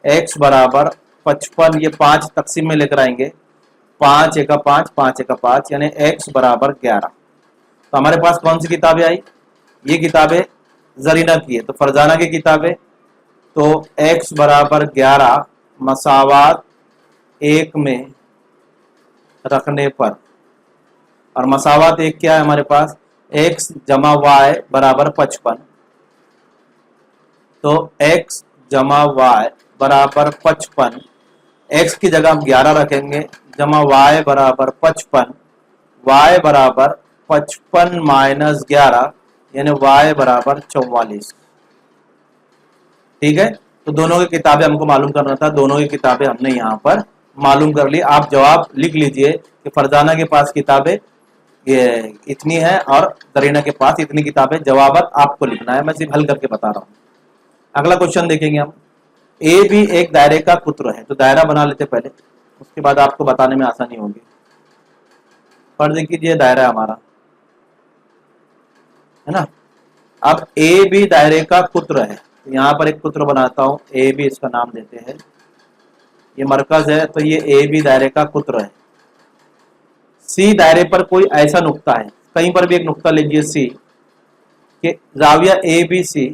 x बराबर 55, ये 5 तकसीम में लेकर आएंगे, 5 एका 5, 5 एका 5 यानी x बराबर 11। तो हमारे पास कौन सी किताबें आई, ये किताबें जरीना की है, तो फरजाना की किताबें, तो x बराबर 11 मसावात 1 में रखने पर, और मसावात 1 क्या है हमारे पास x जमा y बराबर 55, तो x जमा y बराबर 55, x की जगह हम 11 रखेंगे, जमा y बराबर 55, y बराबर 55 माइनस 11 यानी y बराबर 44। ठीक है, तो दोनों की किताबें हमको मालूम करना था, दोनों की किताबें हमने यहाँ पर मालूम कर ली। आप जवाब लिख लीजिए कि फरजाना के पास किताबें ये इतनी है और जरीना के पास इतनी किताबें, जवाबत आपको लिखना है, मैं सिर्फ हल करके बता रहा हूँ। अगला क्वेश्चन देखेंगे हम, ए भी एक दायरे का पुत्र है, तो दायरा बना लेते पहले, उसके बाद आपको बताने में आसानी होगी। फर्ज कीजिए दायरा हमारा है ना, अब ए भी दायरे का पुत्र है, तो यहाँ पर एक पुत्र बनाता हूं, ए भी इसका नाम देते हैं, ये मरकज है, तो ये ए भी दायरे का पुत्र है। सी दायरे पर कोई ऐसा नुक्ता है, कहीं पर भी एक नुक्ता लीजिए सी, कि जाविया ए बी सी,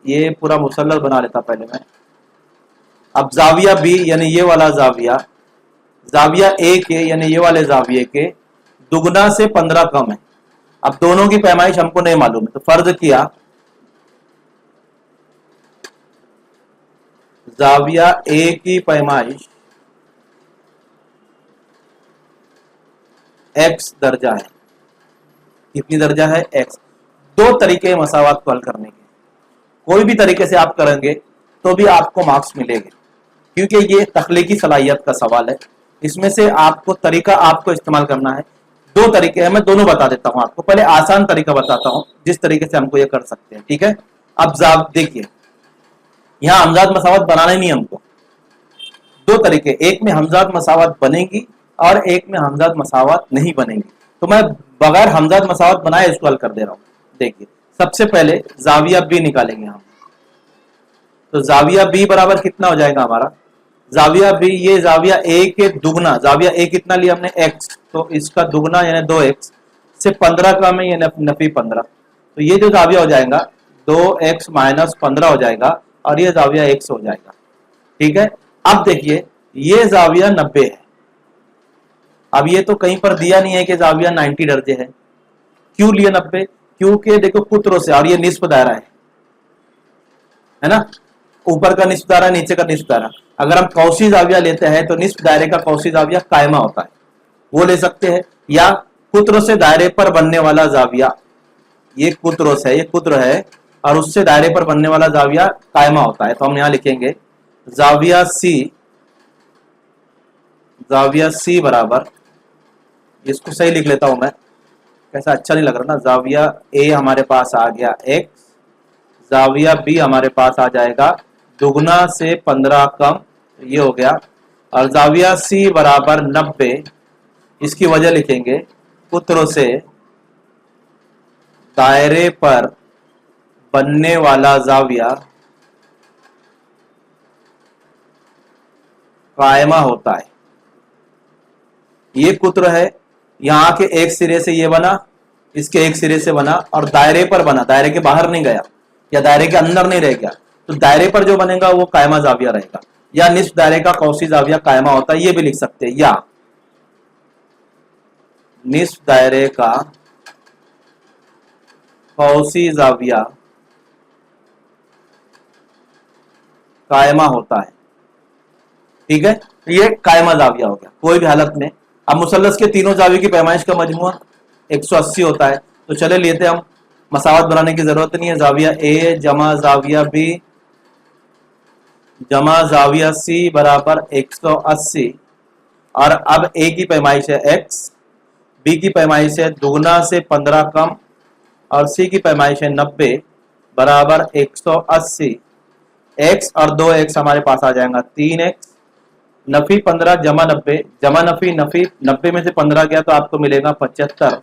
ये पूरा मुसल्लस बना लेता पहले मैं। अब जाविया बी यानी ये वाला जाविया, जाविया ए के यानी ये वाले जाविये के दुगना से 15 कम है। अब दोनों की पैमाइश हमको नहीं मालूम है, तो फर्ज किया जाविया ए की पैमाइश x दर्जा है, कितनी दर्जा है x। दो तरीके हैं मसावत को हल करने के, कोई भी तरीके से आप करेंगे तो भी आपको मार्क्स मिलेंगे, क्योंकि ये तख्लीकी सलाहियत का सवाल है, इसमें से आपको तरीका आपको इस्तेमाल करना है। दो तरीके हैं, मैं दोनों बता देता हूं आपको, पहले आसान तरीका बताता हूं जिस तरीके से हमको ये कर सकते हैं। ठीक है, अब जाब देखिए, यहां हमजाद मसावत बनाना ही नहीं हमको, दो तरीके, एक में हमजाद मसावत बनेगी और एक में हमजाद मसावत नहीं बनेगी, तो मैं बगैर हमजाद मसावत बनाए इसको हल कर दे रहा हूं। देखिए, सबसे पहले जाविया बी निकालेंगे हम, तो जाविया बी बराबर कितना हो जाएगा हमारा, जाविया बी ये जाविया ए के दुगना, जाविया ए कितना लिया हमने x, तो इसका दुगना यानी 2x से 15 का में ये नफी 15, तो ये जो जाविया हो जाएगा 2x माइनस 15 हो जाएगा और ये जाविया x हो जाएगा। ठीक है, अब देखिए ये जाविया 90 है, अब ये तो कहीं पर दिया नहीं है कि जाविया 90 दर्जे है, क्यों लिया 90, क्योंकि देखो कुत्रों से, और ये निस्फ दायरा है ना, ऊपर का निस्फ दायरा नीचे का निस्फ दायरा। अगर हम कौसी जाविया लेते हैं तो निस्फ दायरे का कौसी जाविया कायमा होता है, वो ले सकते हैं, या कुत्र से दायरे पर बनने वाला जाविया, ये कुत्रों से, ये कुत्र है और उससे दायरे पर बनने वाला जाविया कायमा होता है, तो हम यहां लिखेंगे जाविया सी बराबर, इसको सही लिख लेता हूं मैं, कैसा अच्छा नहीं लग रहा ना, जाविया ए हमारे पास आ गया x, जाविया बी हमारे पास आ जाएगा दुगना से 15 कम, ये हो गया। और जाविया सी बराबर 90, इसकी वजह लिखेंगे कुत्र से दायरे पर बनने वाला जाविया कायमा होता है। ये कुत्र है, यहां के एक सिरे से ये बना, इसके एक सिरे से बना और दायरे पर बना, दायरे के बाहर नहीं गया या दायरे के अंदर नहीं रह गया, तो दायरे पर जो बनेगा वो कायमा जाविया रहेगा। या निस्फ दायरे का कौसी जाविया कायमा होता है, ये भी लिख सकते हैं। या निस्फ दायरे का कौसी जाविया कायमा होता है। ठीक है, ये कायमा जाविया हो गया कोई भी हालत में। अब मुसल्लस के तीनों जाविये की पैमाइश का मजमुआ 180 होता है। तो चले लेते हम, मसावत बनाने की जरूरत नहीं है। जाविया ए जमा जाविया बी जमा जाविया सी बराबर 180। और अब ए की पैमाइश है x, बी की पैमाइश है दुगना से 15 कम और सी की पैमाइश है 90 बराबर 180। x और 2x हमारे पास आ जाएगा 3x, नफी 15 जमा 90, जमा नफी नफी 90 में से 15 गया तो आपको मिलेगा 75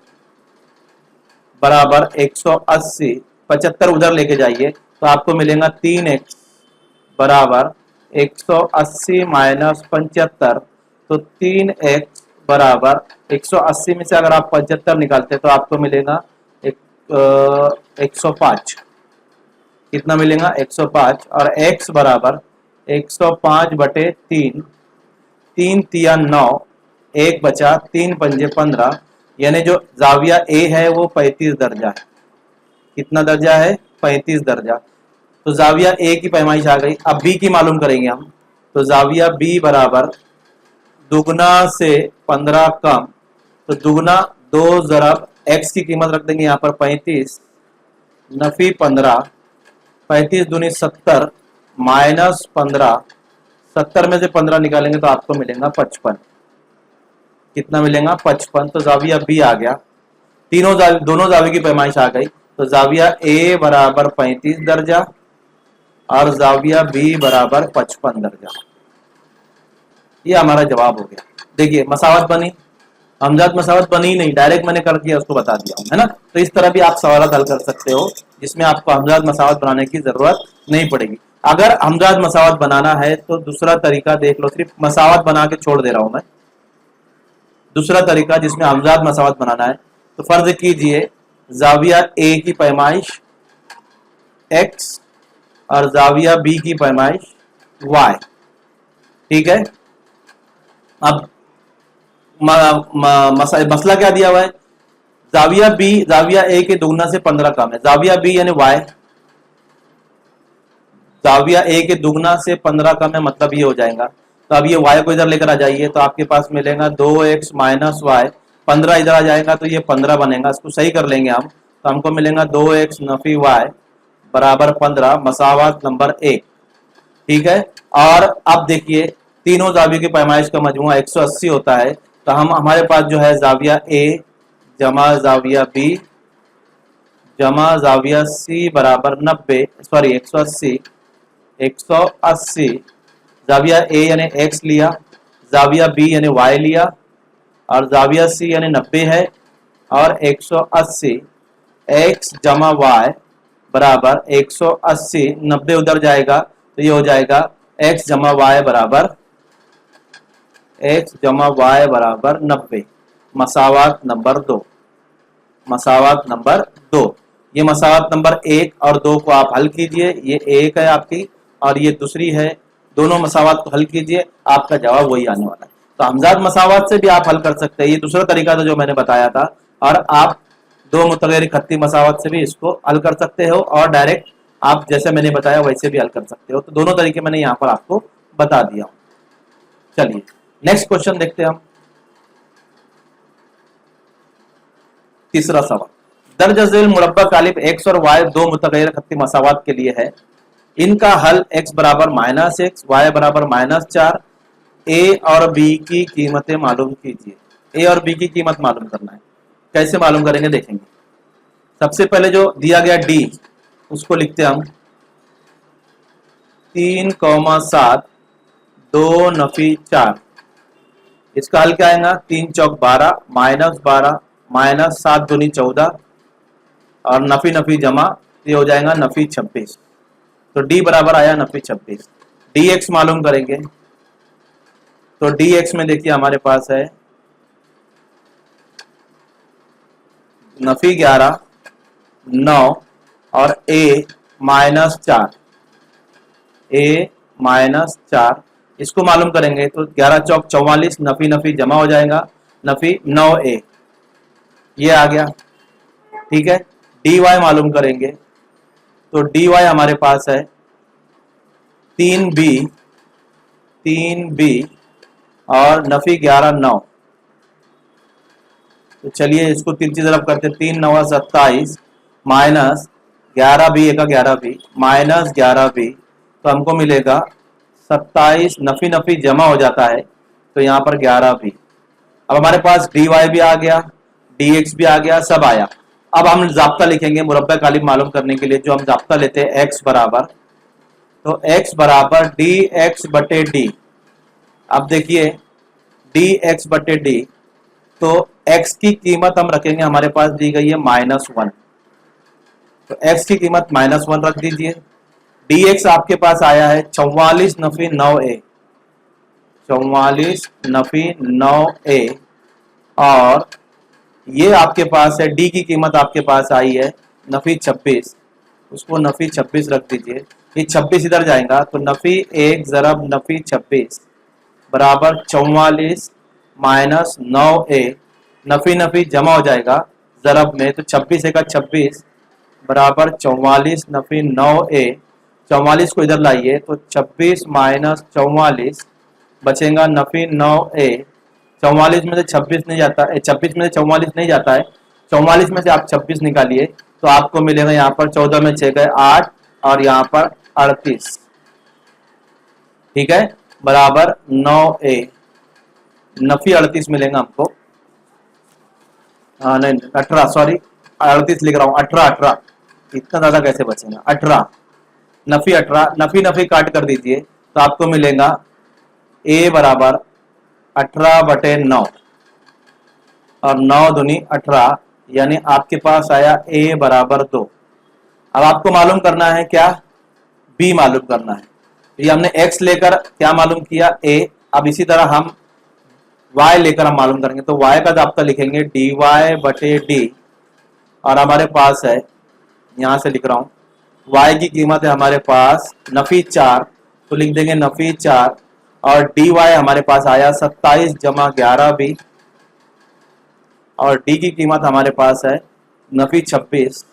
बराबर 180। 75 उधर लेके जाइए तो आपको मिलेगा 3x बराबर 180 माइनस 75, तो 3x बराबर 180 में से अगर आप 75 निकालते तो आपको मिलेगा 105। कितना मिलेगा 105। और x बराबर 105 बटे 3, 3 तिया 9, 1 बचा, 3 पंजे 15, यानी जो जाविया ए है वो 35 दर्जा है। कितना दर्जा है 35 दर्जा। तो जाविया ए की पैमाइश आ गई। अब बी की मालूम करेंगे हम। तो जाविया बी बराबर दुगना से 15 कम, तो दुगना 2 ज़रब x की कीमत रख देंगे यहाँ पर 35 नफी 15, 35 दूनी 70 माइनस 15, 70 में से 15 निकालेंगे तो आपको मिलेगा 55। कितना मिलेगा 55। तो जाविया बी आ गया। दोनों जाविये की पैमाइश आ गई। तो जाविया ए बराबर 35 दर्जा और जाविया बी बराबर 55 दर्जा। ये हमारा जवाब हो गया। देखिए मसावत बनी, हमजाद मसावत बनी नहीं, डायरेक्ट मैंने कर दिया, उसको बता दिया, है ना। तो इस तरह भी आप सवाल हल कर सकते हो जिसमें आपको हमजाद मसावत बनाने की जरूरत नहीं पड़ेगी। अगर हमजाद मसावत बनाना है तो दूसरा तरीका देख लो, सिर्फ मसावत बना के छोड़ दे रहा हूं मैं। दूसरा तरीका जिसमें हमजाद मसावत बनाना है तो फर्ज कीजिए जाविया ए की पैमाइश x और जाविया बी की पैमाइश y। ठीक है, अब मसला क्या दिया हुआ है, जाविया ए के दुगना से 15 कम है। जाविया बी यानी y, जाविया ए के दुगना से 15 कम है, मतलब ये हो जाएगा। तो अब ये y को इधर लेकर आ जाइए तो आपके पास मिलेगा 2x माइनस वाई, 15 इधर आ जाएगा तो ये 15 बनेगा। इसको सही कर लेंगे हम तो हमको मिलेगा 2x नफी y बराबर 15, मसावत नंबर 1। ठीक है, और अब देखिए तीनों जाविये की पैमाइश का मजमुआ 180 होता है। तो हमारे पास जो है जाविया ए जमा जाविया बी जमा जाविया सी बराबर 90, सॉरी 180। जाविया ए यानी x लिया, जाविया बी यानी y लिया और जाविया सी यानी 90 है और 180। x जमा y बराबर 180, 90 उधर जाएगा तो ये हो जाएगा x जमा y बराबर 90। मसावत नंबर 2, मसावत नंबर 2। ये मसावत नंबर 1 और 2 को आप हल कीजिए, ये एक है आपकी और ये दूसरी है, दोनों मसावत को हल कीजिए, आपका जवाब वही आने वाला है। तो हमजाद मसावत से भी आप हल कर सकते हैं, ये दूसरा तरीका था जो मैंने बताया था। और आप दो मुतगैर खत्ती मसावत से भी इसको हल कर सकते हो और डायरेक्ट आप जैसे मैंने बताया वैसे भी हल कर सकते हो। तो दोनों तरीके मैंने यहाँ पर आपको बता दिया। चलिए नेक्स्ट क्वेश्चन देखते हैं हम। तीसरा सवाल, दर्ज झेल मुरब्बा कालिब x और y दो मुतगैर खत्ती मसावत के लिए है। इनका हल x बराबर -x, y बराबर -4, a और b की कीमतें मालूम कीजिए। a और b की कीमत मालूम करना है। कैसे मालूम करेंगे देखेंगे। सबसे पहले जो दिया गया d उसको लिखते हैं हम 3,7 2 नफी 4। इसका हल क्या आएगा? 3 चौक 12 -12 -7 दूनी 14 और नफी नफी जमा, ये हो जाएगा नफी 26। तो डी बराबर आया नफी 26। डी एक्स मालूम करेंगे। तो डी एक्स में देखिए हमारे पास है नफी 11 9 और a -4, a -4 इसको मालूम करेंगे तो 11 चौक 44 नफी नफी जमा हो जाएगा नफी 9a, ये आ गया। ठीक है, dy मालूम करेंगे तो dy हमारे पास है 3b और नफी 11 9। तो चलिए इसको 3 की तरफ करते, 3 9 27 minus 11b 1 11b minus 11b, तो हमको मिलेगा 27 नफी नफी जमा हो जाता है तो यहाँ पर 11b। अब हमारे पास dy भी आ गया, dx भी आ गया, सब आया। अब हम जाब्ता लिखेंगे मुरब्बा कालिब मालूम करने के लिए, जो हम जाब्ता लेते हैं x बराबर, तो x बराबर dx बटे d। अब देखिए dx बटे d, तो x की कीमत हम रखेंगे, हमारे पास दी गई है -1, तो x की कीमत -1 रख दीजिए। dx आपके पास आया है 44 नफी 9a, 44 नफी 9a, और ये आपके पास है d की कीमत आपके पास आई है नफी 26, उसको नफी 26 रख दीजिए। ये 26 इधर जाएगा तो नफी 1 ज़रब नफी 26 बराबर 44 माइनस 9a, नफी नफी जमा हो जाएगा ज़रब में, तो 26 का 26 बराबर 44 नफी 9a। 44 को इधर लाइए तो 26 माइनस 44 बचेगा नफी 9a। 44 में से 26 नहीं जाता, 26 में से 44 नहीं जाता है, 44 में से आप 26 निकालिए तो आपको मिलेगा यहाँ पर 14 में 6 गए 8 और यहाँ पर 38, ठीक है, बराबर 9a। नफी 38 मिलेगा हमको, नहीं 18, सॉरी 38 लिख रहा हूँ, 18 इतना ज्यादा कैसे बचेगा, 18 नफी 18, नफी नफी काट कर दीजिए तो आपको मिलेगा a बराबर 18 बटे 9 और 9 दूनी 18, यानी आपके पास आया a बराबर 2। अब आपको मालूम करना है क्या, b मालूम करना है। ये हमने x लेकर क्या मालूम किया, a। अब इसी तरह हम y लेकर हम मालूम करेंगे, तो y का जाब्ता लिखेंगे dy बटे d, और हमारे पास है, यहां से लिख रहा हूं, y की कीमत है हमारे पास नफी 4, तो लिख देंगे नफी 4, और dy हमारे पास आया 27 जमा 11b, और d की कीमत हमारे पास है नफी 26,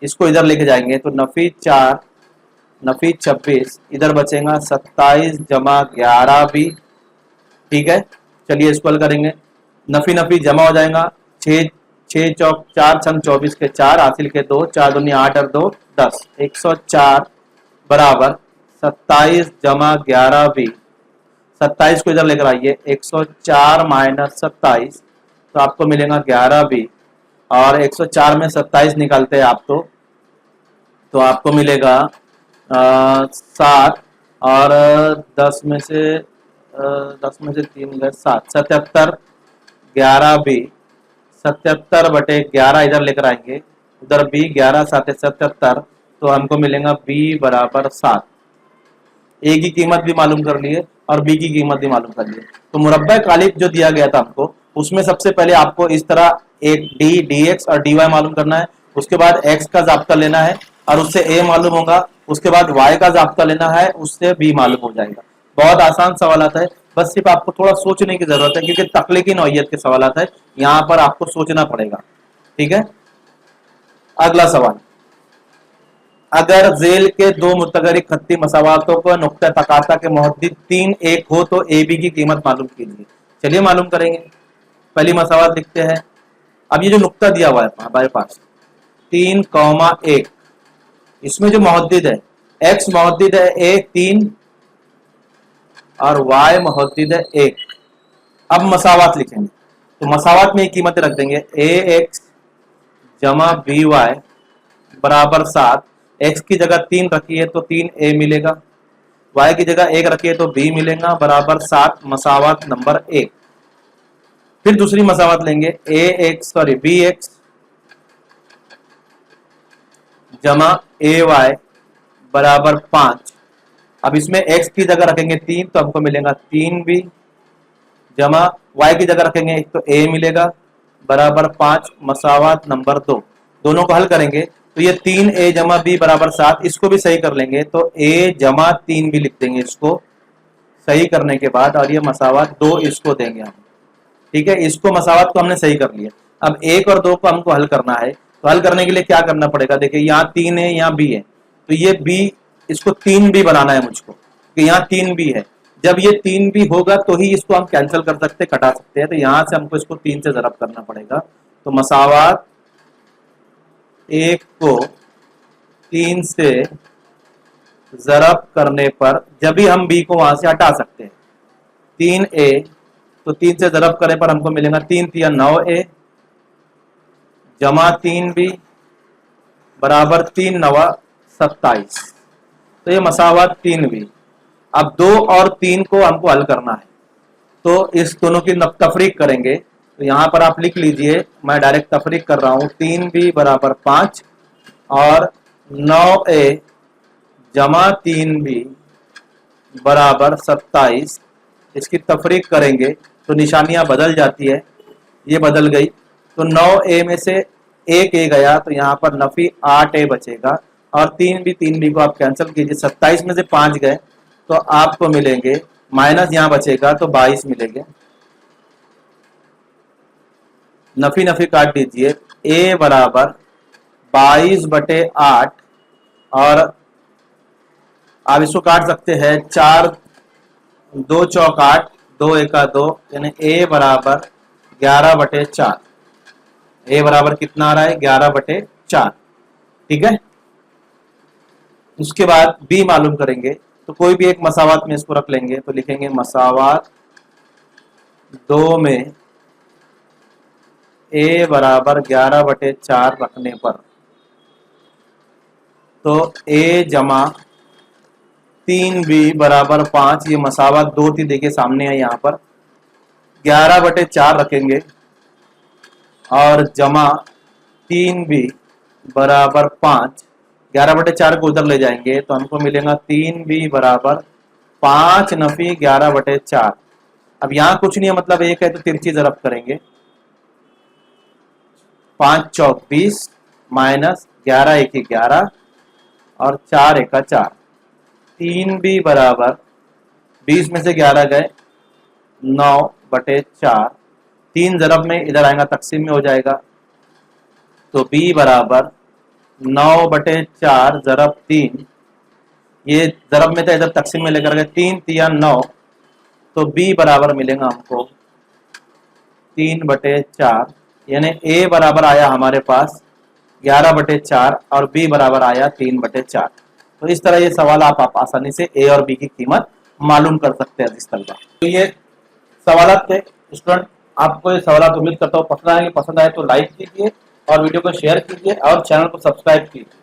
इसको इधर लेके जाएंगे तो नफी 4 नफी 26 इधर बचेगा 27 जमा 11b, ठीक है। चलिए इसको हल करेंगे, नफी नफी जमा हो जाएगा, 6 चौक 4 छंग 24 के 4 हासिल के 2, 4 दूनी 8 और 2 10, 104 बराबर 27 जमा 11b। 27 को इधर लेकर आइए, 104 माइनस 27 तो आपको मिलेगा 11b, और 104 में 27 निकालते हैं आप तो आपको मिलेगा 7, और 10 में से 3 गए 7, 77 11b, 77 बटे 11 इधर लेकर आएंगे, उधर b 11 7 77, तो हमको मिलेगा b बराबर 7। a की कीमत भी मालूम कर लिए और b की कीमत भी मालूम कर लिए। तो मुरब्बा कालिब जो दिया गया था हमको, उसमें सबसे पहले आपको इस तरह एक d dx और dy मालूम करना है, उसके बाद x का जाब्ता लेना है और उससे a मालूम होगा, उसके बाद y का जाब्ता लेना है, उससे b मालूम हो जाएगा। बहुत आसान सवालात है, बस सिर्फ आपको थोड़ा सोचने की जरूरत है, क्योंकि तकलीकी नौइयत के सवालात है, यहाँ पर आपको सोचना पड़ेगा, ठीक है। अगला सवाल, अगर जेल के दो मुतगरिक खत्ती मसावातों को नुक्ता तकाता के मुहद्दिद 3 1 हो तो ए बी की कीमत मालूम कीजिए। चलिए मालूम करेंगे, पहली मसावात लिखते हैं। अब ये जो नुक्ता दिया हुआ है हमारे पास 3,1, इसमें जो मुहद्दिद है x मुहद्दिद है 1 3 और y मुहद्दिद है 1। अब मसावात लिखेंगे, तो मसावात में कीमतें रख देंगे, ax जमा by बराबर 7, x की जगह 3 रखी है तो 3a मिलेगा, y की जगह 1 रखिए तो b मिलेगा बराबर 7 मसावत नंबर 1। फिर दूसरी मसावत लेंगे bx जमा ay बराबर 5। अब इसमें x की जगह रखेंगे 3 तो हमको मिलेगा 3b जमा y की जगह रखेंगे तो a मिलेगा बराबर 5 मसावत नंबर 2। दोनों को हल करेंगे तो ये 3a जमा b बराबर 7, इसको भी सही कर लेंगे तो a जमा 3b लिख देंगे इसको सही करने के बाद, और ये मसावत 2 इसको देंगे हम। ठीक है, इसको मसावत को हमने सही कर लिया। अब 1 और 2 को हमको हल करना है, तो हल करने के लिए क्या करना पड़ेगा, देखिए यहाँ 3 है यहाँ b है, तो ये b इसको 3b बनाना है मुझको, तो यहाँ 3b है। जब ये 3b होगा तो ही इसको हम कैंसिल कर सकते, कटा सकते हैं, तो यहां से हमको इसको 3 से ज़रब करना पड़ेगा। तो मसावत 1 को 3 से ज़रब करने पर जब भी हम b को वहां से हटा सकते हैं। 3a तो 3 से ज़रब करने पर हमको मिलेगा 3 तिया 9a जमा 3b बराबर 3 नवा 27। तो ये मसावत 3b। अब 2 और 3 को हमको हल करना है, तो इस दोनों की तफरीक करेंगे। तो यहाँ पर आप लिख लीजिए, मैं डायरेक्ट तफरीक कर रहा हूँ, 3b बराबर 5 और 9a जमा 3b बराबर 27। इसकी तफरीक करेंगे तो निशानियां बदल जाती है, ये बदल गई। तो 9a में से 1a गया तो यहाँ पर नफी 8a बचेगा, और 3b को आप कैंसिल कीजिए, 27 में से 5 गए तो आपको मिलेंगे माइनस यहाँ बचेगा तो 22 मिलेंगे। नफी नफी काट दीजिए, a बराबर 22/8 और आप इसको काट सकते हैं 4 2 चौक 8 2 एका 2, यानी a बराबर 11/4। a बराबर कितना आ रहा है 11/4। ठीक है, उसके बाद b मालूम करेंगे, तो कोई भी एक मसावत में इसको रख लेंगे, तो लिखेंगे मसावत 2 में a बराबर 11/4 रखने पर, तो a जमा 3b बराबर 5, ये मसावत 2 थी, देखिए सामने है यहाँ पर 11/4 रखेंगे और जमा 3b बराबर 5, 11/4 को उधर ले जाएंगे तो हमको मिलेगा 3b बराबर 5 नफी 11/4। अब यहाँ कुछ नहीं है, मतलब 1 है तो तिरछी ज़रब करेंगे, 5 चौक 20 माइनस 11 1 11 और 4 1 4। 3b बराबर 20 में से 11 गए 9/4, 3 ज़रब में इधर आएगा तकसीम में हो जाएगा, तो b बराबर 9/4 ज़रब 3, ये ज़रब में था इधर तकसीम में लेकर गए, 3 तिया 9, तो b बराबर मिलेगा हमको 3/4, यानी a बराबर आया हमारे पास 11/4 और b बराबर आया 3/4। तो इस तरह ये सवाल आप आसानी से a और b की कीमत मालूम कर सकते हैं इस तलबा। तो ये सवालात थे स्टूडेंट, आपको ये सवालात उम्मीद करता हूँ पसंद आएंगे। पसंद आए तो लाइक कीजिए और वीडियो को शेयर कीजिए और चैनल को सब्सक्राइब कीजिए।